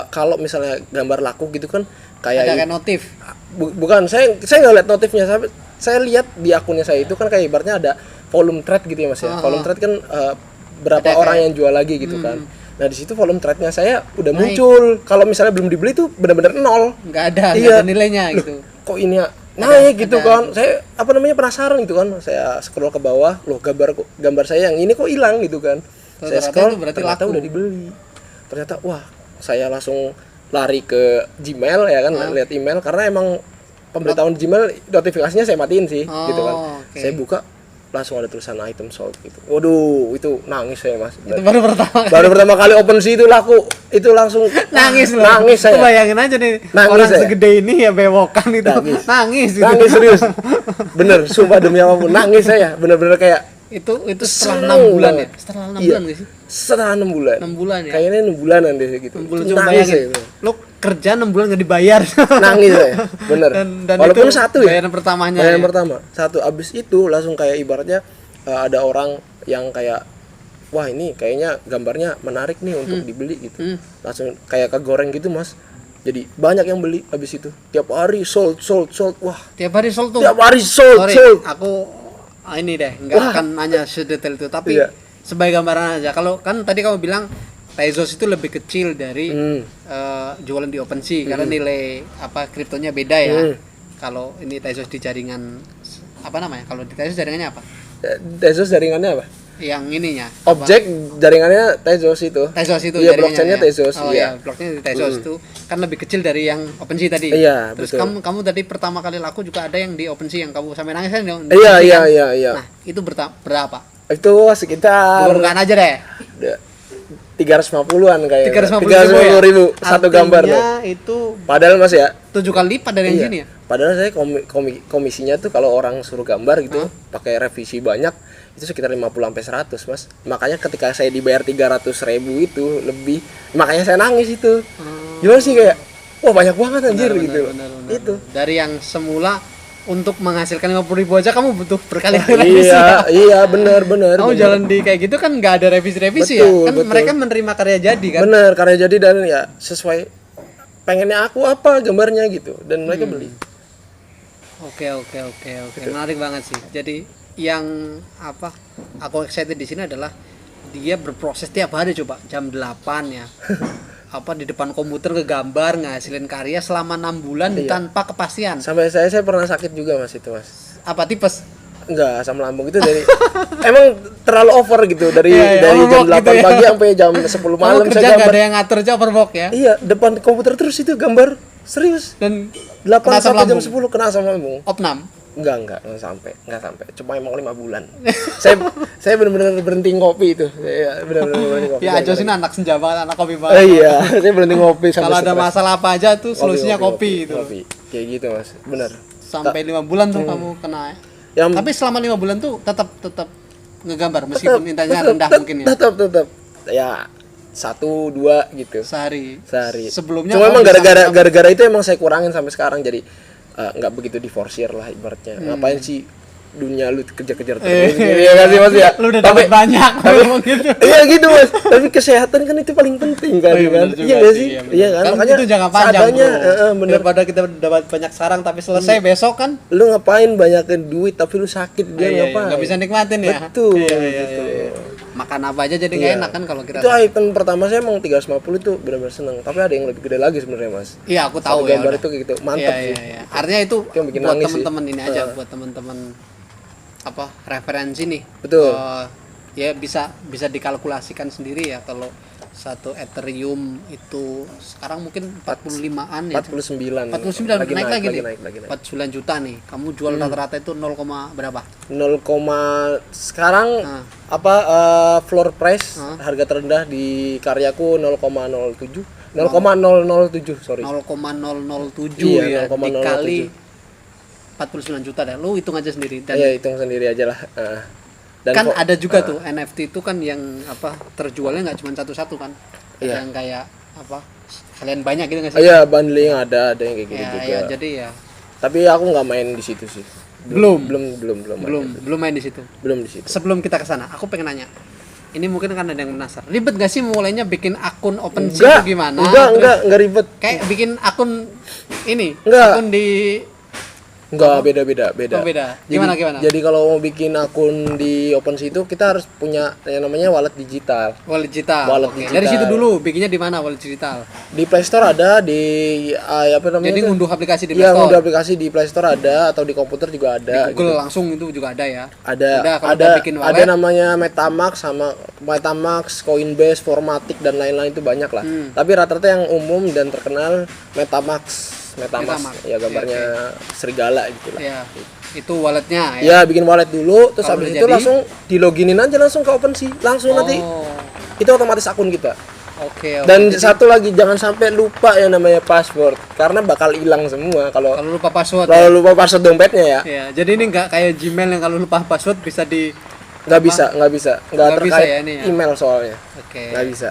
kalau misalnya gambar laku gitu kan
Ada
kayak
kayak notif.
bukan saya nggak lihat notifnya, saya lihat di akunnya saya itu kan kayak ibaratnya ada volume trade gitu ya, Mas ya. Volume trade kan berapa
Ada
orang
kayak-
yang jual lagi gitu kan. Nah di situ volume trade-nya saya udah
Naik.
muncul. Kalau misalnya belum dibeli tuh benar-benar nol.
Nggak ada
Iya.
nilainya
Loh,
gitu.
kok ini ya naik gitu
ada.
kan. Saya penasaran gitu kan. Saya scroll ke bawah, loh gambar saya yang ini kok hilang gitu kan. Saya
Ternyata
scroll
itu berarti
ternyata
laku.
udah dibeli. Ternyata wah, saya langsung lari ke Gmail ya kan, lihat email karena emang pemberitahuan Gmail notifikasinya saya matiin sih
Oh,
gitu kan.
oke.
Saya buka langsung ada tulisan item sold gitu. Waduh, itu nangis saya Mas.
Itu baru pertama kali.
Baru pertama kali OpenSea itu laku, itu langsung
Nangis loh.
Nangis saya.
Tuh bayangin aja nih,
Nangis
orang
saya.
segede ini ya bewokan itu. Nangis gitu.
Nangis serius. Bener, sumpah demi apapun nangis saya. Bener-bener kayak
Itu setelah
seneng
6 bulan
banget.
ya? Setelah 6
Iya.
bulan gak sih?
Setelah 6 bulan.
6 bulan ya?
Kayaknya 6 bulanan deh gitu.
6 bulan
Itu
coba
nangis
bayangin.
saya.
Lo kerja 6 bulan gak dibayar.
Nangis saya, bener.
Dan
Walaupun
itu
satu ya.
bayaran pertamanya.
Bayaran
ya?
pertama. Satu abis itu langsung kayak ibaratnya ada orang yang kayak wah ini kayaknya gambarnya menarik nih untuk dibeli gitu. Langsung kayak kegoreng gitu Mas. Jadi banyak yang beli abis itu. Tiap hari sold. Wah,
Tiap hari sold tuh.
tiap hari sold.
Aku ini deh, nggak akan nanya sedetail itu, tapi
Iya.
sebagai gambaran aja. Kalau kan tadi kamu bilang Tezos itu lebih kecil dari jualan di OpenSea karena nilai apa kriptonya beda ya. Kalau ini Tezos di jaringan apa namanya? Kalau di Tezos jaringannya apa?
Tezos jaringannya apa?
Yang ininya.
Objek jaringannya Tezos itu.
Tezos itu
Iya,
jaringannya.
blockchainnya
Ya?
Tezos.
Oh iya, blockchainnya di Tezos itu kan lebih kecil dari yang OpenSea tadi.
Iya,
Terus
betul.
kamu tadi pertama kali laku juga ada yang di OpenSea yang kamu sampai nangis kan? Di
Iya,
OpenSea kan?
iya.
Nah, itu berapa?
Itu sekitar
Bukan aja deh.
350-an kayaknya.
350.000
350.000 satu gambar tuh.
Artinya itu
Padahal Mas ya,
7 kali lipat dari yang
iya.
sini ya.
Padahal saya komisinya tuh kalau orang suruh gambar gitu, pakai revisi banyak, itu sekitar 50 sampai 100, Mas. Makanya ketika saya dibayar 300.000 itu lebih, makanya saya nangis itu. Gimana sih kayak wah banyak banget anjir gitu.
Benar.
Itu.
Dari yang semula untuk menghasilkan 50.000 aja kamu butuh berkali-kali revisi.
Iya, benar.
Kamu jalan di kayak gitu kan nggak ada revisi-revisi ya. Kan
Betul.
mereka menerima karya jadi kan.
Bener, karya jadi dan ya sesuai pengennya aku apa gambarnya gitu dan mereka beli.
Oke. Menarik banget sih. Jadi yang apa aku excited di sini adalah dia berproses tiap hari coba jam 8 ya. Apa di depan komputer ngegambar ngasilin karya selama 6 bulan tanpa kepastian.
Sampai saya pernah sakit juga Mas itu Mas.
Apa tipes?
Enggak, asam lambung itu dari emang terlalu over gitu dari
Iya,
dari jam 8
overwork gitu ya.
pagi sampai jam 10 malam
Kamu kerja
saya
nggak
gambar.
ada yang ngatur aja overwork ya.
Iya, depan komputer terus itu gambar serius.
Dan
8
kena asam
sampai jam
lambung.
10 kena asam lambung.
Opnam.
Enggak sampai. Cuma emang 5 bulan. saya benar-benar berhenti ngopi itu. Saya benar-benar berhenti ngopi.
Ya Ajos ini anak senja banget, anak kopi banget.
Iya, saya berhenti ngopi sampai
Kalau ada
stres.
masalah apa aja tuh solusinya kopi itu.
Kopi. Kayak gitu, Mas. Benar.
Sampai 5 bulan tuh kamu kena.
Yang
Tapi selama 5 bulan tuh tetap ngegambar meskipun intensnya rendah mungkin ya.
Tetap. Ya 1-2 gitu.
Sehari. Sebelumnya
Cuma
kamu
emang
bisa
gara-gara itu emang saya kurangin sampai sekarang jadi nggak begitu diforsir lah ibaratnya. Ngapain sih dunia lu kejar-kejar terus gitu ya kan sih Mas ya.
Lu udah dapat banyak ngomong gitu.
Iya gitu Mas. Tapi kesehatan kan itu paling penting kan.
Bener juga
Iya nggak sih?
bener.
Iya kan? Makanya
itu jangka panjang
seadanya,
bro.
bener.
Daripada kita dapat banyak sarang tapi selesai besok kan.
Lu ngapain banyakin duit tapi lu sakit dia ngapain?
Nggak bisa nikmatin ya.
Betul.
Iya. Makan apa aja jadi nggak enak kan kalau kita.
Itu item pertama saya emang 350 itu benar-benar seneng. Tapi ada yang lebih gede lagi sebenarnya Mas.
Iya aku tahu
Satu
ya.
gambar
udah.
itu kayak gitu. Mantap sih.
Iya. Artinya itu
Itu yang bikin
buat
nangis sih.
teman-teman ini aja, buat teman-teman apa referensi nih.
Betul.
Ya bisa dikalkulasikan sendiri ya kalau satu Ethereum itu sekarang mungkin 45-an ya.
49.
49 naik lagi nih.
Lagi naik.
49 juta nih. Kamu jual rata-rata itu 0, berapa?
0, sekarang floor price harga terendah di karyaku 0,07 0,007 sorry
0,007
Iya,
ya
0,007.
dikali 49 juta deh. Lu hitung aja sendiri dan
ya hitung sendiri aja lah. Dan
kan ada juga tuh NFT itu kan yang apa terjualnya nggak cuma satu-satu kan.
Iya.
Yang kayak apa kalian banyak gitu nggak sih?
iya bundling ada yang kayak gitu
Ya,
juga.
ya, jadi ya
Tapi aku nggak main di situ sih. Belum
main di situ.
Belum di situ.
Sebelum kita ke sana, aku pengen nanya. Ini mungkin kan ada yang penasaran. Ribet gak sih mulainya bikin akun OpenSea itu gimana?
Enggak ribet.
Kayak bikin akun ini,
Enggak.
akun di
Enggak, beda.
Oh, beda. Gimana?
Jadi kalau mau bikin akun di OpenSea itu kita harus punya yang namanya wallet digital.
wallet digital.
Wallet
Oke.
digital.
Dari situ dulu, bikinnya di mana wallet digital?
Di Play Store ada, di apa namanya?
Jadi
itu?
ngunduh aplikasi di Play
Iya,
Store.
ngunduh aplikasi di Play Store ada atau di komputer juga ada.
Google langsung itu juga ada ya.
Ada
Udah, kalau udah bikin
ada
wallet,
namanya MetaMask, Coinbase, Formatic dan lain-lain itu banyak lah. Tapi rata-rata yang umum dan terkenal MetaMask.
MetaMask.
Ya gambarnya serigala gitu lah.
ya. Itu walletnya
Ya, bikin wallet dulu, terus
Kalau
habis
udah
itu
jadi?
langsung di loginin aja langsung ke OpenSea. Langsung nanti
Oh,
itu otomatis akun kita.
oke.
Dan
Jadi,
satu lagi, jangan sampai lupa yang namanya password karena bakal hilang semua kalau
kalau lupa password
kalau lupa password dompetnya ya.
ya. Jadi ini nggak kayak Gmail yang kalau lupa password bisa di
Nggak bisa nggak
Nggak bisa
terkait
ya ini ya?
email soalnya.
Oke.
Nggak bisa.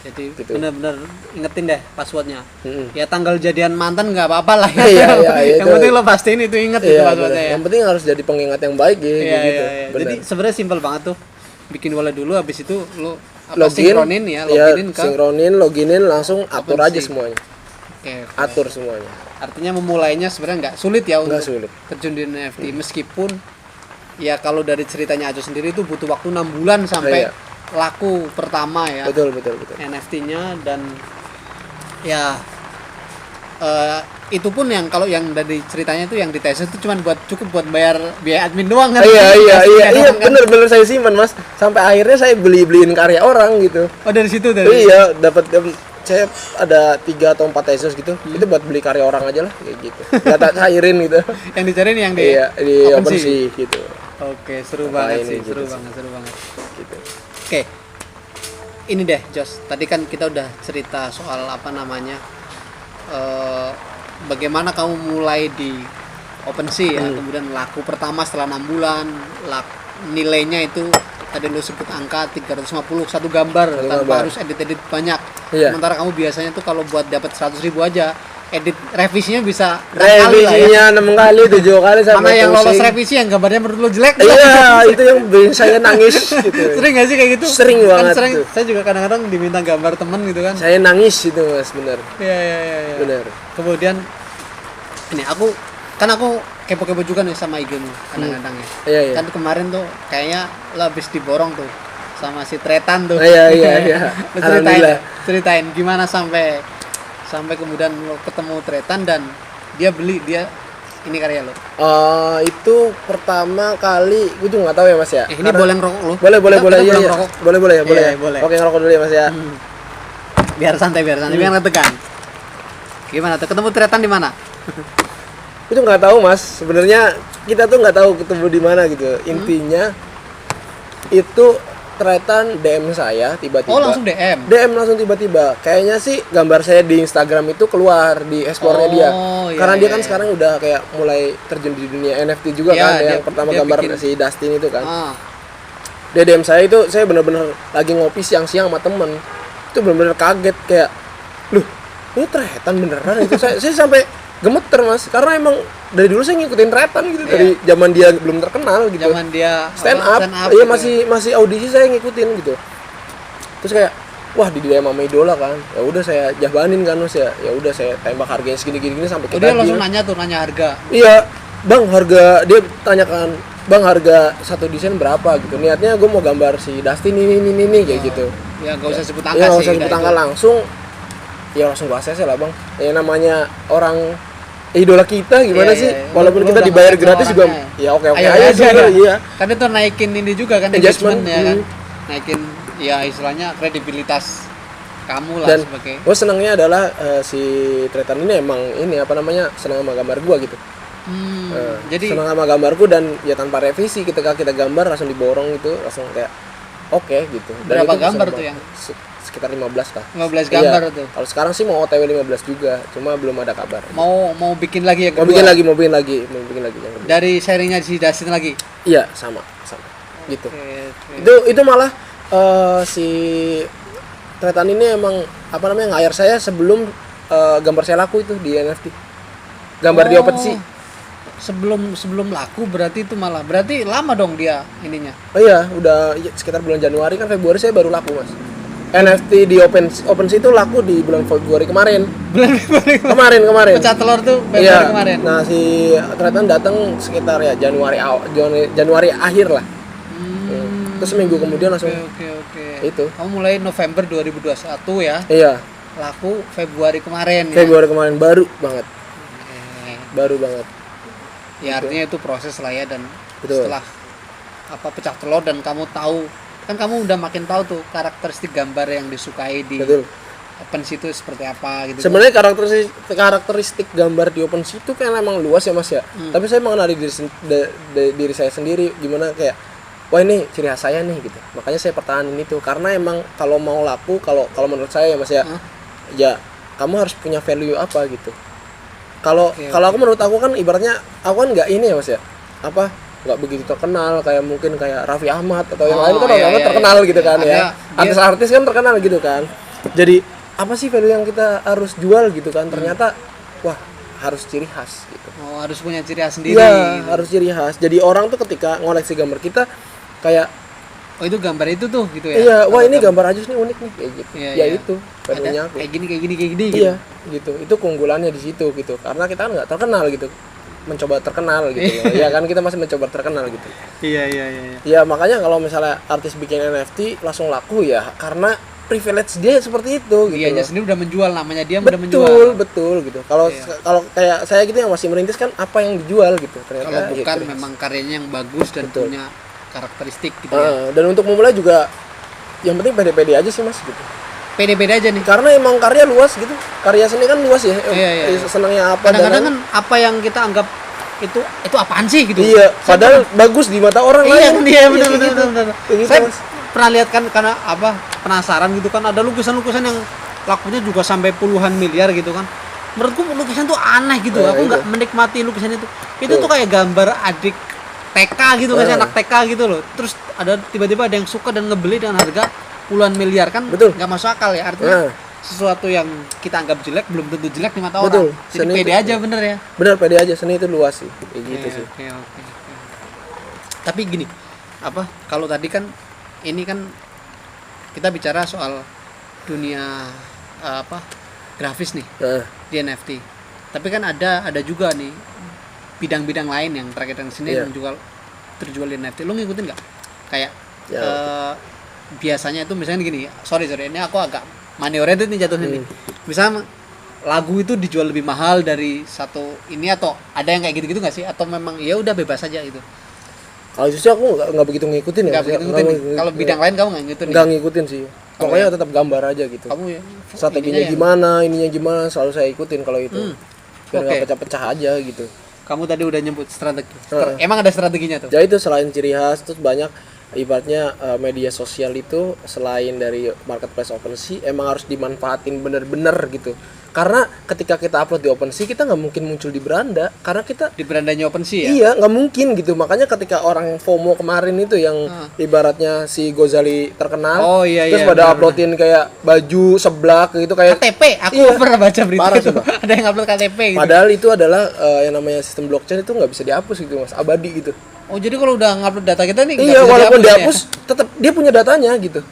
Jadi
Gitu.
benar-benar ingetin deh passwordnya.
Mm-mm.
Ya tanggal jadian mantan nggak apa-apa lah ya.
Iya, iya,
Yang
itu.
penting lo pastiin itu inget itu
Iya,
passwordnya
bener.
ya.
Yang penting harus jadi pengingat yang baik ya,
Iya,
gitu.
iya, iya.
Bener.
Jadi sebenarnya simpel banget tuh. Bikin wallet dulu, habis itu lo
login,
sinkronin ya, loginin ke.
sinkronin, loginin, langsung atur aja
OpenSea.
semuanya.
Oke, oke.
Atur semuanya.
Artinya memulainya sebenarnya nggak sulit ya
Nggak
untuk
sulit.
terjun di NFT meskipun ya kalau dari ceritanya Ajo sendiri itu butuh waktu 6 bulan sampai
Iya.
laku pertama ya
Betul, betul, betul.
NFT-nya. Dan ya itu pun yang kalau yang dari ceritanya itu yang di Tesos itu cuman cukup buat bayar biaya admin doang kan.
Iya,
doang kan?
bener saya simpan mas. Sampai akhirnya saya beliin karya orang gitu.
Oh dari situ dari.
Iya, dapat saya ada 3 atau 4 tesis gitu. Itu buat beli karya orang aja lah kayak gitu. Nggak tak cairin gitu.
Yang dicariin yang di
Iya, di
OpenSea.
OpenSea gitu.
Oke, seru
Nah,
banget
ini
sih,
gitu
seru
sih.
banget, seru banget.
Gitu.
Oke, ini deh Jos. Tadi kan kita udah cerita soal apa namanya, bagaimana kamu mulai di OpenSea ya, kemudian laku pertama setelah 6 bulan, nilainya itu tadi lu sebut angka 350 satu gambar tanpa
gambar.
harus edit-edit banyak.
Iya.
Sementara kamu biasanya tuh kalau buat dapat 100.000 aja, edit revisinya bisa 6 kali lah ya.
Revisinya 6 kali, 7 kali sampai
Mana yang lolos
pusing.
revisi yang gambarnya menurut lu jelek?
Iya, itu yang bikin saya nangis gitu.
Sering gak sih kayak gitu?
Sering
Kan
banget
sering,
tuh.
saya juga kadang-kadang diminta gambar temen gitu kan.
Saya nangis itu mas, bener.
Iya, iya, iya, iya.
Bener.
Kemudian ini aku kepo-kepo juga nih sama IG-mu kadang-kadang ya.
Iya, iya.
Kan kemarin tuh kayaknya lo habis diborong tuh sama si Tretan tuh.
Iya, iya, iya.
Lo
Alhamdulillah.
ceritain gimana sampai kemudian lo ketemu Tretan dan dia ini karya lo.
Itu pertama kali, gue juga nggak tahu ya mas ya.
Ini boleh ngerokok lo?
Boleh,
Kita
iya,
belum
iya.
ngerokok.
Boleh ya, boleh.
Iya,
Ya?
boleh.
Oke, ngerokok dulu ya mas ya.
Biar santai, biar nggak tegang. Gimana tuh ketemu Tretan di mana?
Itu nggak tahu mas. Sebenarnya kita tuh nggak tahu ketemu di mana gitu. Intinya itu Tretan DM saya tiba-tiba.
Oh, langsung DM.
DM langsung tiba-tiba. Kayaknya sih gambar saya di Instagram itu keluar di explore-nya dia.
Oh, iya,
Karena dia
iya,
kan
iya.
sekarang udah kayak mulai terjun di dunia NFT juga
Iya,
kan.
dia-
Yang pertama
dia
gambar
bikin-
si Dustin itu kan.
Ah.
Dia DM saya itu, saya bener-bener lagi ngopi siang-siang sama temen. Itu bener-bener kaget kayak, loh ini Tretan beneran itu. Saya sampai gemeter mas, karena emang dari dulu saya ngikutin Tretan gitu.
Iya.
Dari zaman dia belum terkenal gitu.
Zaman dia
stand
apa,
up,
gitu
iya
ya.
masih audisi saya ngikutin gitu. Terus kayak wah di DM sama idola kan, ya udah saya jabanin kan mas ya, ya udah saya tembak harganya segini sampai
Oh,
kita
dia langsung
deal.
nanya harga.
Iya bang, harga dia tanyakan bang harga satu desain berapa gitu, niatnya gue mau gambar si Dustin ini kayak gitu.
Ya nggak usah sebut angka
Iya nggak
sih.
usah
udah
sebut
itu.
angka langsung, ya langsung gue ACC lah bang. Ya namanya orang idola kita gimana
Iya,
sih,
iya.
walaupun
Lu
kita
udah
dibayar
ngeliat
gratis juga
orangnya.
ya oke
Ayo
aja
aja
sebenarnya,
ya.
iya.
Kan itu naikin ini juga kan
Engagement,
engagement ya kan. Naikin ya istilahnya kredibilitas kamu lah
Dan
sebagai.
gue senangnya adalah si Tretan ini emang ini apa namanya senang sama gambar gue gitu.
Jadi
Senang sama gambarku dan ya tanpa revisi ketika kita gambar langsung diborong gitu, langsung kayak oke gitu. Dan
Berapa
itu
gambar
senang
tuh
banget. Sekitar 15 lah.
15 gambar
Iya.
tuh.
Kalau sekarang sih mau OTW 15 juga, cuma belum ada kabar.
Mau bikin lagi yang
Mau
kedua.
bikin lagi yang kedua.
Dari sharingnya si Dustin lagi.
Iya, sama. Gitu.
Oke.
Itu malah si Tretan ini emang apa namanya nge-hire saya sebelum gambar saya laku itu di NFT. Gambar di
Oh,
OpenSea.
Sebelum laku berarti itu malah berarti lama dong dia ininya.
Oh iya, udah sekitar bulan Januari kan, Februari saya baru laku, Mas. NFT di OpenSea itu laku di bulan Februari kemarin.
Bulan Februari.
Kemarin.
Pecah telur tuh Februari
Iya.
kemarin.
Nah, si Tretan datang sekitar ya Januari akhir lah. Terus seminggu kemudian langsung
Oke.
itu.
Kamu mulai November 2021 ya.
Iya,
Laku Februari kemarin ya.
Februari kemarin baru banget.
Oke.
Baru banget.
Ya artinya itu proses lah ya, dan
Betul.
setelah apa pecah telur dan kamu tahu kan kamu udah makin tahu tuh karakteristik gambar yang disukai di
Betul. OpenSea
itu seperti apa gitu.
Sebenarnya karakteristik gambar di OpenSea itu kan emang luas ya Mas ya. Tapi saya mengenali diri saya sendiri gimana kayak wah ini ciri khas saya nih gitu. Makanya saya pertahanin itu karena emang kalau mau laku kalau menurut saya ya Mas ya. Ya kamu harus punya value apa gitu. Kalau aku menurut aku kan ibaratnya aku kan nggak ini ya Mas ya. Nggak begitu terkenal kayak mungkin kayak Raffi Ahmad atau yang lain kan orang terkenal gitu kan ya. Artis-artis kan terkenal gitu kan. Jadi apa sih value yang kita harus jual gitu kan? Ternyata wah harus ciri khas gitu.
Oh, harus punya ciri khas sendiri.
Iya, gitu. Harus ciri khas. Jadi orang tuh ketika ngoleksi gambar kita kayak
oh itu gambar itu tuh gitu ya.
Iya, wah ini gambar Ajus nih unik nih kayak gitu.
Iya.
Itu value-nya
kayak gini
Iya, gitu. Itu keunggulannya di situ gitu. Karena kita kan nggak terkenal gitu. Mencoba terkenal gitu. Ya kan kita masih mencoba terkenal gitu.
Iya.
Ya makanya kalau misalnya artis bikin NFT langsung laku ya karena privilege dia seperti itu gitu.
Iya, sendiri udah menjual namanya dia udah menjual.
Betul gitu. Kalau kayak saya gitu yang masih merintis kan apa yang dijual gitu. Ternyata
kalau bukan memang karyanya yang bagus dan punya karakteristik gitu ya.
Dan untuk memulai juga yang penting pede-pede aja sih Mas gitu.
Pede-pede aja nih.
Karena emang karya luas gitu. Karya seni kan luas ya.
Iya.
Senangnya apa
kadang-kadang kan apa yang kita anggap itu apaan sih gitu.
Iya, padahal bagus di mata orang lain.
Iya, benar. Saya
Mas.
pernah lihat kan karena penasaran gitu kan ada lukisan-lukisan yang lakunya juga sampai puluhan miliar gitu kan. Menurutku lukisan tuh aneh gitu. Aku nggak menikmati lukisan itu. Itu tuh kayak gambar adik TK gitu kan, anak TK gitu loh. Terus ada tiba-tiba ada yang suka dan ngebeli dengan harga puluhan miliar kan. Nggak masuk akal ya. Artinya sesuatu yang kita anggap jelek belum tentu jelek di mata orang. Jadi seni pede aja bener ya.
Bener pede aja, seni itu luas sih. Kayak gitu sih.
Oke. Tapi gini, kalau tadi kan ini kan kita bicara soal dunia grafis nih di NFT. Tapi kan ada juga nih bidang-bidang lain yang terkait dengan seni yang terjual di NFT. Lu ngikutin nggak? Kayak biasanya itu misalnya gini, sorry ini aku agak money oriented nih jatuhnya nih. Misalnya lagu itu dijual lebih mahal dari satu ini atau ada yang kayak gitu-gitu nggak sih? Atau memang ya udah bebas aja gitu?
Kalau justru aku nggak begitu ngikutin ya.
Kalau bidang lain kamu nggak ngikutin?
Nggak ngikutin sih. Pokoknya tetap gambar aja gitu.
Kamu ya?
Strateginya ininya gimana, selalu saya ikutin kalau itu. Biar nggak pecah-pecah aja gitu.
Kamu tadi udah nyebut strategi. Emang ada strateginya tuh?
Ya itu selain ciri khas, terus banyak ibaratnya media sosial itu selain dari marketplace OpenSea emang harus dimanfaatin bener-bener gitu. Karena ketika kita upload di OpenSea kita nggak mungkin muncul di beranda karena kita
di berandanya OpenSea ya.
Iya nggak mungkin gitu. Makanya ketika orang FOMO kemarin itu yang ibaratnya si Gozali terkenal, terus pada uploadin kayak baju seblak gitu kayak
KTP. Aku pernah baca berita itu. Ada yang upload KTP. Gitu.
Padahal itu adalah yang namanya sistem blockchain itu nggak bisa dihapus gitu Mas, abadi gitu.
Oh jadi kalau udah ngupload data kita nih
iya walaupun dihapus tetap dia punya datanya gitu.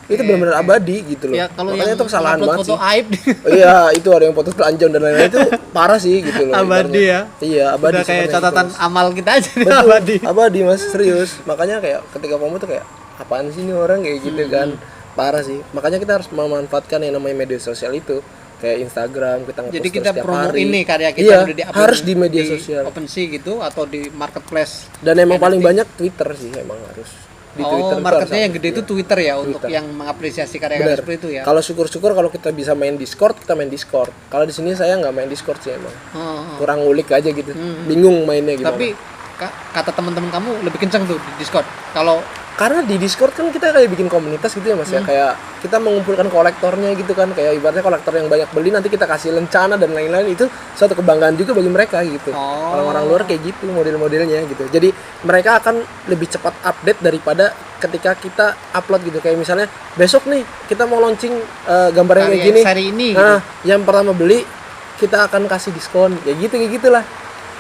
Itu benar-benar abadi gitu loh.
Ya, kalau
makanya itu kesalahan banget
foto
sih.
aib.
Iya, itu ada yang foto telanjang dan lain-lain itu parah sih gitu loh.
Abadi ya.
Iya, abadi.
Udah kayak catatan itu, amal kita aja nih
abadi. Abadi Mas, serius. Makanya kayak ketika kamu tuh kayak apaan sih nih orang kayak gitu kan. Parah sih. Makanya kita harus memanfaatkan yang namanya media sosial itu. Kayak Instagram kita nge-post.
Jadi kita promo ini karya kita
iya,
udah di-upload
harus di media sosial.
OpenSea gitu atau di marketplace.
Dan emang paling banyak Twitter sih emang harus. Di Twitter
marketnya yang gede itu Twitter ya Twitter. Untuk yang mengapresiasi karya-karya seperti itu ya.
Kalau syukur-syukur kalau kita bisa main Discord, kita main Discord. Kalau di sini saya nggak main Discord sih emang. Kurang ngulik aja gitu. Bingung mainnya gitu.
Tapi kata teman-teman kamu lebih kencang tuh di Discord. Kalau
karena di Discord kan kita kayak bikin komunitas gitu ya Mas ya, kayak kita mengumpulkan kolektornya gitu kan, kayak ibaratnya kolektor yang banyak beli nanti kita kasih lencana dan lain-lain, itu suatu kebanggaan juga bagi mereka gitu. Orang-orang luar kayak gitu model-modelnya gitu. Jadi mereka akan lebih cepat update daripada ketika kita upload gitu, kayak misalnya besok nih kita mau launching gambar yang kayak gini.
Hari ini
nah, gitu. Yang pertama beli kita akan kasih diskon. Kayak gitulah.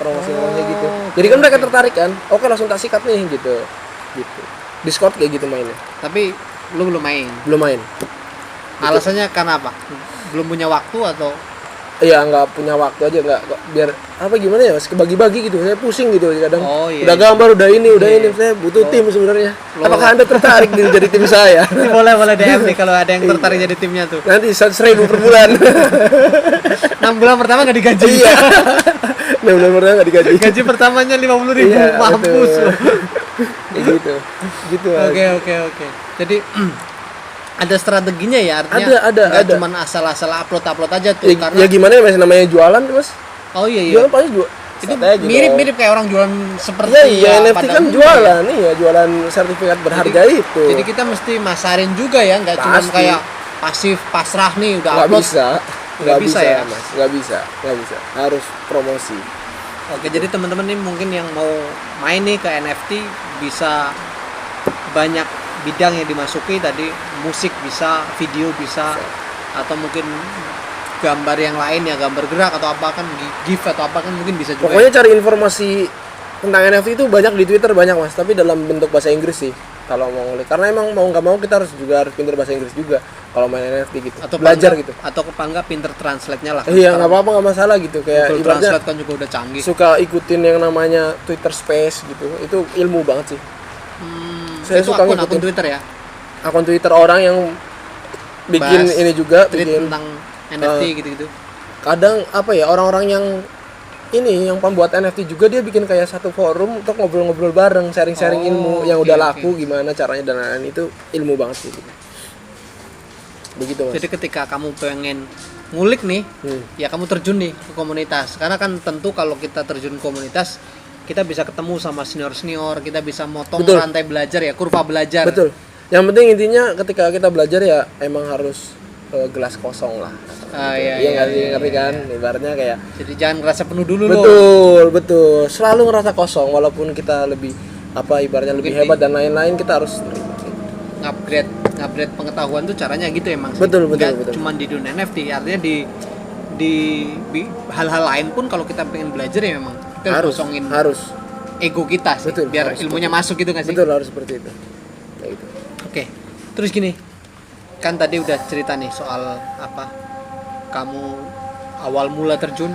Promosi-promosi gitu. Jadi kan mereka tertarik kan. Oke, langsung tak sikat nih gitu. Discord kayak gitu mainnya.
Tapi lu belum main?
Belum main.
Alasannya karena apa? Belum punya waktu atau?
Iya, nggak punya waktu aja, nggak biar apa gimana ya Mas, kebagi-bagi gitu. Saya pusing gitu kadang. Udah gambar, udah ini. Saya butuh tim sebenarnya. Apakah Anda tertarik jadi tim saya?
Boleh DM nih kalau ada yang tertarik jadi timnya tuh.
Nanti 100.000 per bulan.
6 bulan pertama nggak digaji.
Iya. 6 bulan pertama nggak digaji.
Gaji pertamanya 50.000, mampus.
Gitu.
Oke. Jadi ada strateginya ya, artinya nggak
ada.
cuman asal-asal upload aja tuh, karena
ya gimana ya Mas, namanya jualan Mas.
oh iya
Jualan pasti
itu mirip kayak orang jualan seperti
iya, NFT
pada
kan
umumnya.
jualan iya, jualan sertifikat berharga itu.
Jadi kita mesti masarin juga ya, nggak cuma
Pasti.
kayak pasif pasrah nih udah
nggak
upload.
nggak bisa
ya?
Mas, nggak bisa, harus promosi.
Oke, jadi teman-teman nih mungkin yang mau main nih ke NFT bisa banyak bidang yang dimasuki, tadi musik bisa, video bisa, atau mungkin gambar yang lain ya, gambar gerak atau apa kan, GIF atau apa kan mungkin bisa juga.
Pokoknya cari informasi tentang NFT itu banyak di Twitter banyak Mas, tapi dalam bentuk bahasa Inggris sih kalau mau ngulik. Karena emang mau nggak mau kita harus pintar bahasa Inggris juga kalau main NFT gitu.
Atau
belajar
bangga,
gitu.
Atau kepangga pinter translate-nya lah.
Iya, nggak apa-apa, nggak masalah gitu. Kayak
Google
ibaratnya
Translate kan juga udah canggih.
suka ikutin yang namanya Twitter Space gitu. Itu ilmu banget sih. Saya
itu
suka
akun
ngikutin
Twitter ya.
akun Twitter orang yang bikin
Bahas
ini juga,
tweet
bikin
tentang NFT gitu-gitu.
kadang apa ya, orang-orang yang ini yang pembuat NFT juga dia bikin kayak satu forum untuk ngobrol-ngobrol bareng, sharing-sharing
Oh,
ilmu yang
oke,
udah
oke.
laku gimana caranya dan lain-lain. Itu ilmu banget sih gitu. Begitu Mas.
Jadi ketika kamu pengen ngulik nih,
Hmm.
ya kamu terjun nih ke komunitas. Karena kan tentu kalau kita terjun ke komunitas, kita bisa ketemu sama senior-senior, kita bisa motong
Betul.
rantai belajar ya, kurva belajar.
Betul. Yang penting intinya ketika kita belajar ya emang harus gelas kosong lah.
Iya,
Iya nggak
iya,
sih, ngerti kan? Ibaratnya kayak
Jadi jangan ngerasa penuh dulu loh.
betul. Selalu ngerasa kosong walaupun kita lebih ibaratnya lebih
Mungkin
hebat dan lain-lain, kita harus terima.
Ngupgrade pengetahuan tuh caranya gitu emang sih.
Betul.
Nggak cuman di dunia NFT, artinya di hal-hal lain pun kalau kita pengen belajar ya memang kita harus kosongin
harus.
ego kita sih,
Betul,
biar
harus
ilmunya masuk gitu nggak sih?
Betul, harus seperti itu. Kayak gitu.
Oke, terus gini, kan tadi udah cerita nih soal apa, kamu awal mula terjun,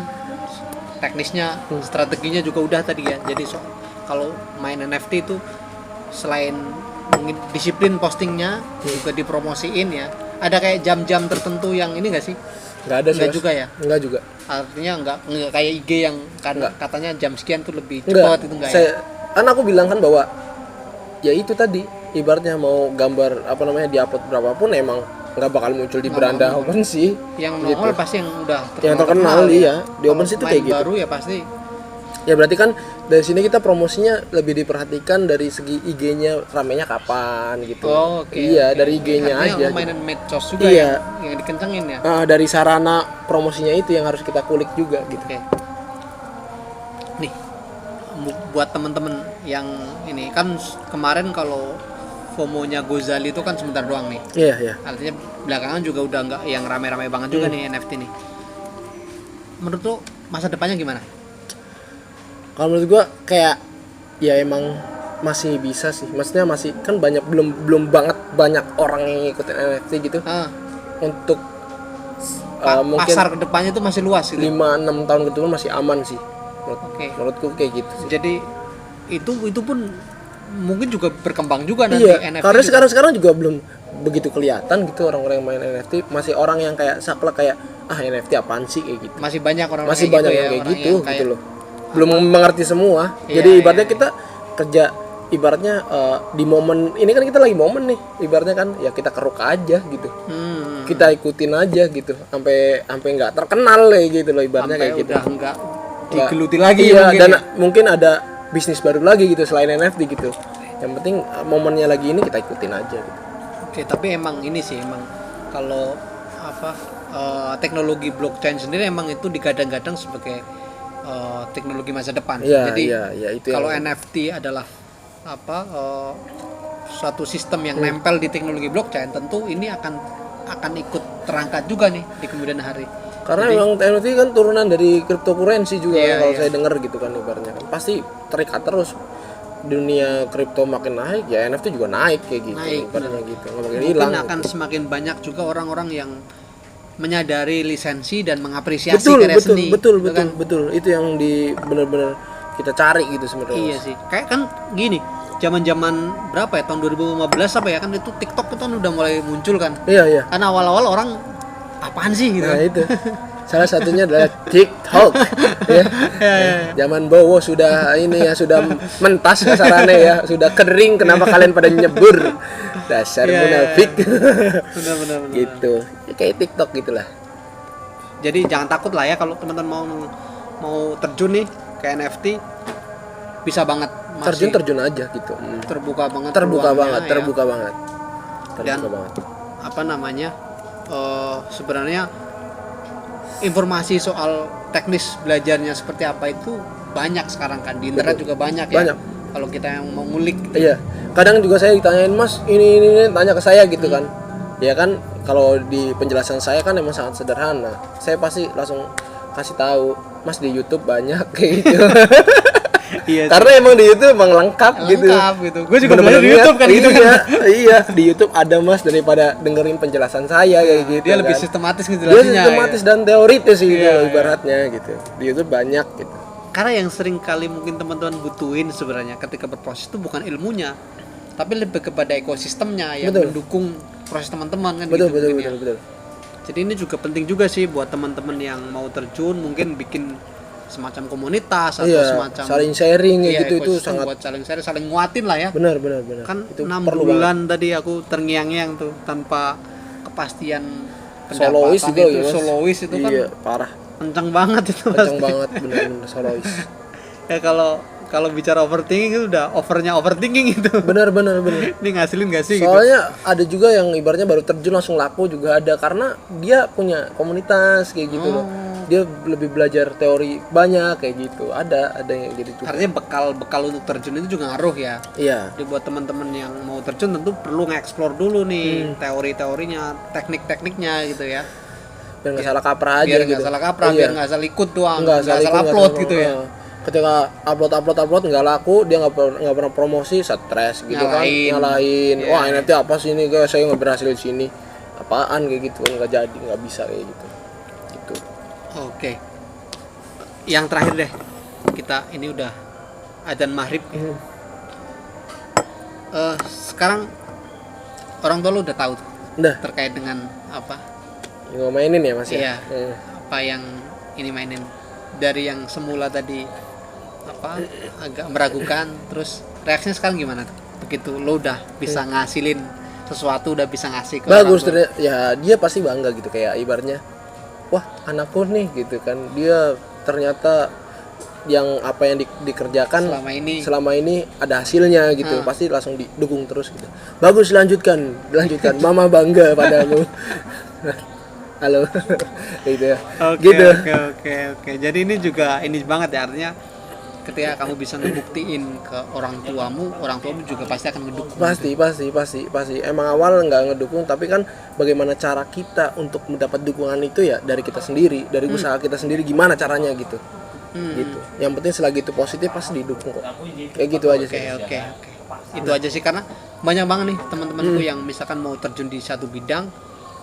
teknisnya, strateginya juga udah tadi ya. Jadi kalau main NFT itu selain mungkin disiplin postingnya, juga dipromosiin ya. Ada kayak jam-jam tertentu yang ini nggak sih?
Nggak ada sih,
Nggak
Mas.
juga ya?
Nggak juga.
Artinya nggak kayak IG yang katanya jam sekian tuh lebih
Nggak.
cepat, itu nggak ya?
Kan aku bilang kan bahwa ya itu tadi, ibaratnya mau gambar diupload berapapun emang nggak bakal muncul di beranda OpenSea.
Yang
gitu.
nongol pasti yang udah
Yang terkenal,
ya.
iya. Di
Kalau
OpenSea itu
main
kayak gitu.
baru ya pasti.
Ya berarti kan dari sini kita promosinya lebih diperhatikan dari segi IG-nya ramenya kapan gitu.
Oh, oke.
Iya,
oke.
dari IG-nya
Artinya
aja.
lo mainin medsos juga
Iya.
yang dikencengin ya.
Dari sarana promosinya itu yang harus kita kulik juga gitu.
Oke. Nih, buat temen-temen yang ini kan kemarin kalau FOMO-nya Gozali itu kan sebentar doang nih.
Iya.
Artinya belakangan juga udah nggak yang rame-rame banget juga nih NFT nih. Menurut lo masa depannya gimana?
Kalau menurut gua kayak ya emang masih bisa sih. Maksudnya masih kan belum banyak orang yang ngikutin NFT gitu. Untuk mungkin
Pasar kedepannya itu masih luas gitu.
5-6 tahun ke depan masih aman sih.
Oke.
Menurutku kayak gitu sih.
Jadi itu pun mungkin juga berkembang juga nanti
Iya,
NFT.
karena
juga.
sekarang juga belum begitu kelihatan gitu orang-orang yang main NFT. Masih orang yang kayak saklek kayak NFT apaan sih kayak gitu.
Masih banyak orang
Masih
kayak
banyak
gitu
yang
ya,
kayak
orang
gitu
yang kayak
gitu loh. Belum mengerti semua.
Iya,
Jadi
iya,
ibaratnya
iya.
kita kerja ibaratnya di momen ini kan kita lagi momen nih. Ibaratnya kan ya kita keruk aja gitu. Kita ikutin aja gitu sampai nggak terkenal gitu loh ibaratnya
sampai
kayak gitu.
udah enggak digeluti lagi
Iya,
mungkin
dan
ya.
mungkin ada bisnis baru lagi gitu selain NFT gitu. Yang penting momennya lagi ini kita ikutin aja gitu.
Oke, tapi emang ini sih emang kalau teknologi blockchain sendiri emang itu digadang-gadang sebagai teknologi masa depan.
Iya,
Jadi
iya, itu
kalau
yang-
NFT adalah suatu sistem yang nempel di teknologi blockchain, tentu ini akan ikut terangkat juga nih di kemudian hari.
Karena memang NFT kan turunan dari cryptocurrency juga
Iya,
kalau
iya.
saya dengar gitu kan ibaratnya kan. Pasti terikat terus. Dunia kripto makin naik ya NFT juga naik kayak gitu.
Naik,
Ibaratnya gitu. Nggak bakal
Mungkin
hilang.
akan semakin banyak juga orang-orang yang menyadari lisensi dan mengapresiasi
Betul,
karya
betul,
seni.
betul,
gitu
betul,
kan?
betul. Itu yang benar-benar kita cari gitu sebenarnya.
Iya sih. Kayak kan gini, zaman-zaman berapa ya? Tahun 2015 apa ya? Kan itu TikTok itu kan udah mulai muncul kan.
Iya.
Kan awal-awal orang apaan sih gitu.
Nah, itu. Salah satunya adalah TikTok. Ya. Zaman Bowo sudah ini ya, sudah mentas kasarannya ya, sudah kering. Kenapa kalian pada nyebur? Dasar munafik.
Benar.
Gitu. Ya, kayak TikTok gitulah.
Jadi jangan takut lah ya kalau teman-teman mau terjun nih ke NFT, bisa banget.
Terjun aja gitu.
Terbuka banget.
Terbuka
peluangnya,
banget.
Dan apa namanya? Sebenarnya informasi soal teknis belajarnya seperti apa itu banyak sekarang kan di internet. Betul. Juga banyak ya. Kalau kita yang mau ngulik gitu.
Iya. Kadang juga saya ditanyain, "Mas, ini tanya ke saya gitu kan." Ya kan kalau di penjelasan saya kan emang sangat sederhana. Saya pasti langsung kasih tahu, "Mas, di YouTube banyak kayak gitu." Iya, karena emang di YouTube emang lengkap gitu.
Gue juga belajar di YouTube kan gitu kan.
Iya, di YouTube ada Mas daripada dengerin penjelasan saya kayak gitu.
Dia lebih
kan
sistematis ngejelasinnya.
Dia sistematis dan teoritis gitu ibaratnya gitu. Di YouTube banyak gitu.
Karena yang sering kali mungkin teman-teman butuhin sebenarnya ketika berproses itu bukan ilmunya, tapi lebih kepada ekosistemnya yang mendukung proses teman-teman kan. Betul. Jadi ini juga penting juga sih buat teman-teman yang mau terjun, mungkin bikin semacam komunitas atau semacam
saling sharing gitu, itu sangat
buat saling nguatin lah ya.
Benar.
Kan itu 6 bulan banget. Tadi aku terngiang-ngiang tuh tanpa kepastian pendapatan. Solois itu kan
parah.
Kencang banget itu.
Kencang banget benar solois.
Ya kalau bicara overthinking itu udah overthinking itu.
Benar.
Ini ngasilin gak sih?
Soalnya gitu. Ada juga yang ibaratnya baru terjun langsung laku juga ada, karena dia punya komunitas kayak gitu loh. Dia lebih belajar teori banyak kayak gitu. Ada yang jadi juga.
Artinya bekal untuk terjun itu juga ngaruh ya.
Iya.
Jadi buat teman-teman yang mau terjun tentu perlu nge-explore dulu nih teori-teorinya, teknik-tekniknya gitu ya.
Biar nggak salah kaprah aja
biar
gitu.
Nggak salah kaprah, biar nggak salah ikut doang, nggak salah upload gitu ya.
Ketika upload nggak laku, dia nggak pernah promosi, stres gitu nyalahin. Wah, NFT apa sih ini, guys, saya nggak berhasil di sini, apaan kayak gitu, nggak bisa kayak gitu.
Oke. Yang terakhir deh, kita ini udah adzan maghrib. Sekarang orang tua lu udah tahu terkait dengan apa?
Mainin ya Mas
ya? Iya. Apa yang ini mainin? Dari yang semula tadi agak meragukan, terus reaksinya sekarang gimana? Begitu lo udah bisa ngasilin sesuatu, udah bisa ngasih ke
bagus ya, dia pasti bangga gitu, kayak ibaratnya, wah anakku nih gitu kan, dia ternyata yang apa yang dikerjakan selama ini ada hasilnya gitu. Pasti langsung didukung terus gitu. Bagus, lanjutkan mama bangga padamu. Halo. Gitu ya.
Oke. Jadi ini juga ini banget ya, artinya ketika kamu bisa ngebuktiin ke orang tuamu juga pasti akan ngedukung.
Pasti. Emang awal nggak ngedukung, tapi kan bagaimana cara kita untuk mendapat dukungan itu ya dari kita sendiri, dari usaha kita sendiri, gimana caranya gitu. Gitu. Yang penting selagi itu positif pasti didukung kok. Kayak gitu aja sih.
Oke. Itu aja sih, karena banyak banget nih teman-temanku yang misalkan mau terjun di satu bidang,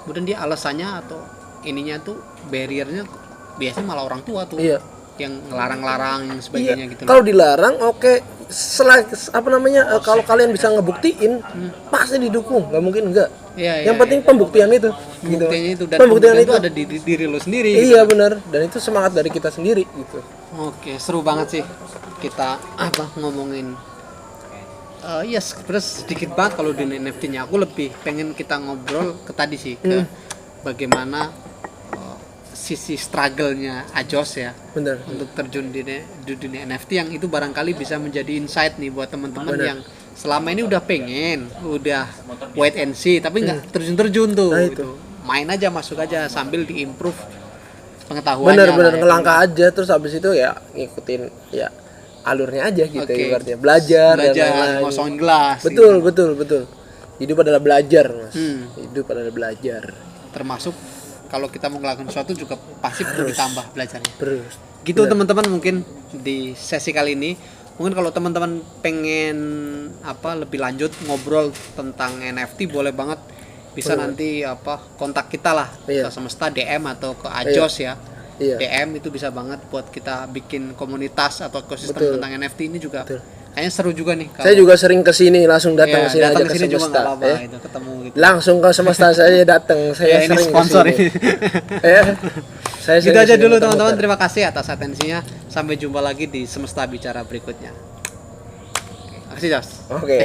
kemudian dia alasannya atau ininya tuh barriernya biasanya malah orang tua tuh. Iya. Yang ngelarang-larang yang sebagainya gitu.
Kalau dilarang kalau kalian bisa ngebuktiin pasti didukung, nggak mungkin enggak. Yang penting pembuktian itu.
Pembuktiannya itu, dan pembuktian itu ada di diri lo sendiri.
Iya gitu. Benar, dan itu semangat dari kita sendiri gitu.
Oke, seru banget sih kita ngomongin. Sebenarnya sedikit banget kalau di NFT-nya. Aku lebih pengen kita ngobrol ke tadi sih, ke bagaimana sisi struggle-nya Ajos ya.
Bener.
Untuk terjun di dunia NFT, yang itu barangkali bisa menjadi insight nih buat teman-teman yang selama ini udah wait and see tapi nggak terjun tuh.
Nah,
gitu. Main aja, masuk aja sambil diimprove pengetahuannya.
Bener ngelangkah aja, terus habis itu ya ngikutin ya alurnya aja gitu. Ibaratnya belajar dan lain-lain.
Ngosongin gelas.
Betul. Hidup adalah belajar, Mas. Hidup adalah belajar.
Termasuk kalau kita mau ngelakuin sesuatu juga pasti perlu ditambah belajarnya. Gitu teman-teman, mungkin di sesi kali ini mungkin kalau teman-teman pengen lebih lanjut ngobrol tentang NFT, boleh banget bisa nanti kontak kita lah ke Semesta, DM atau ke Ajos ya. DM itu bisa banget buat kita bikin komunitas atau ekosistem tentang NFT ini juga. Kayaknya seru juga nih.
Saya juga sering kesini, langsung datang kesini aja ke Semesta.
Ketemu gitu.
Langsung ke Semesta saya datang. Saya
sering sponsor ini.
Saya
Gitu
sering
aja dulu
muter-muter.
teman-teman. Terima kasih atas atensinya. Sampai jumpa lagi di Semesta Bicara berikutnya. Makasih, Jos.
Oke.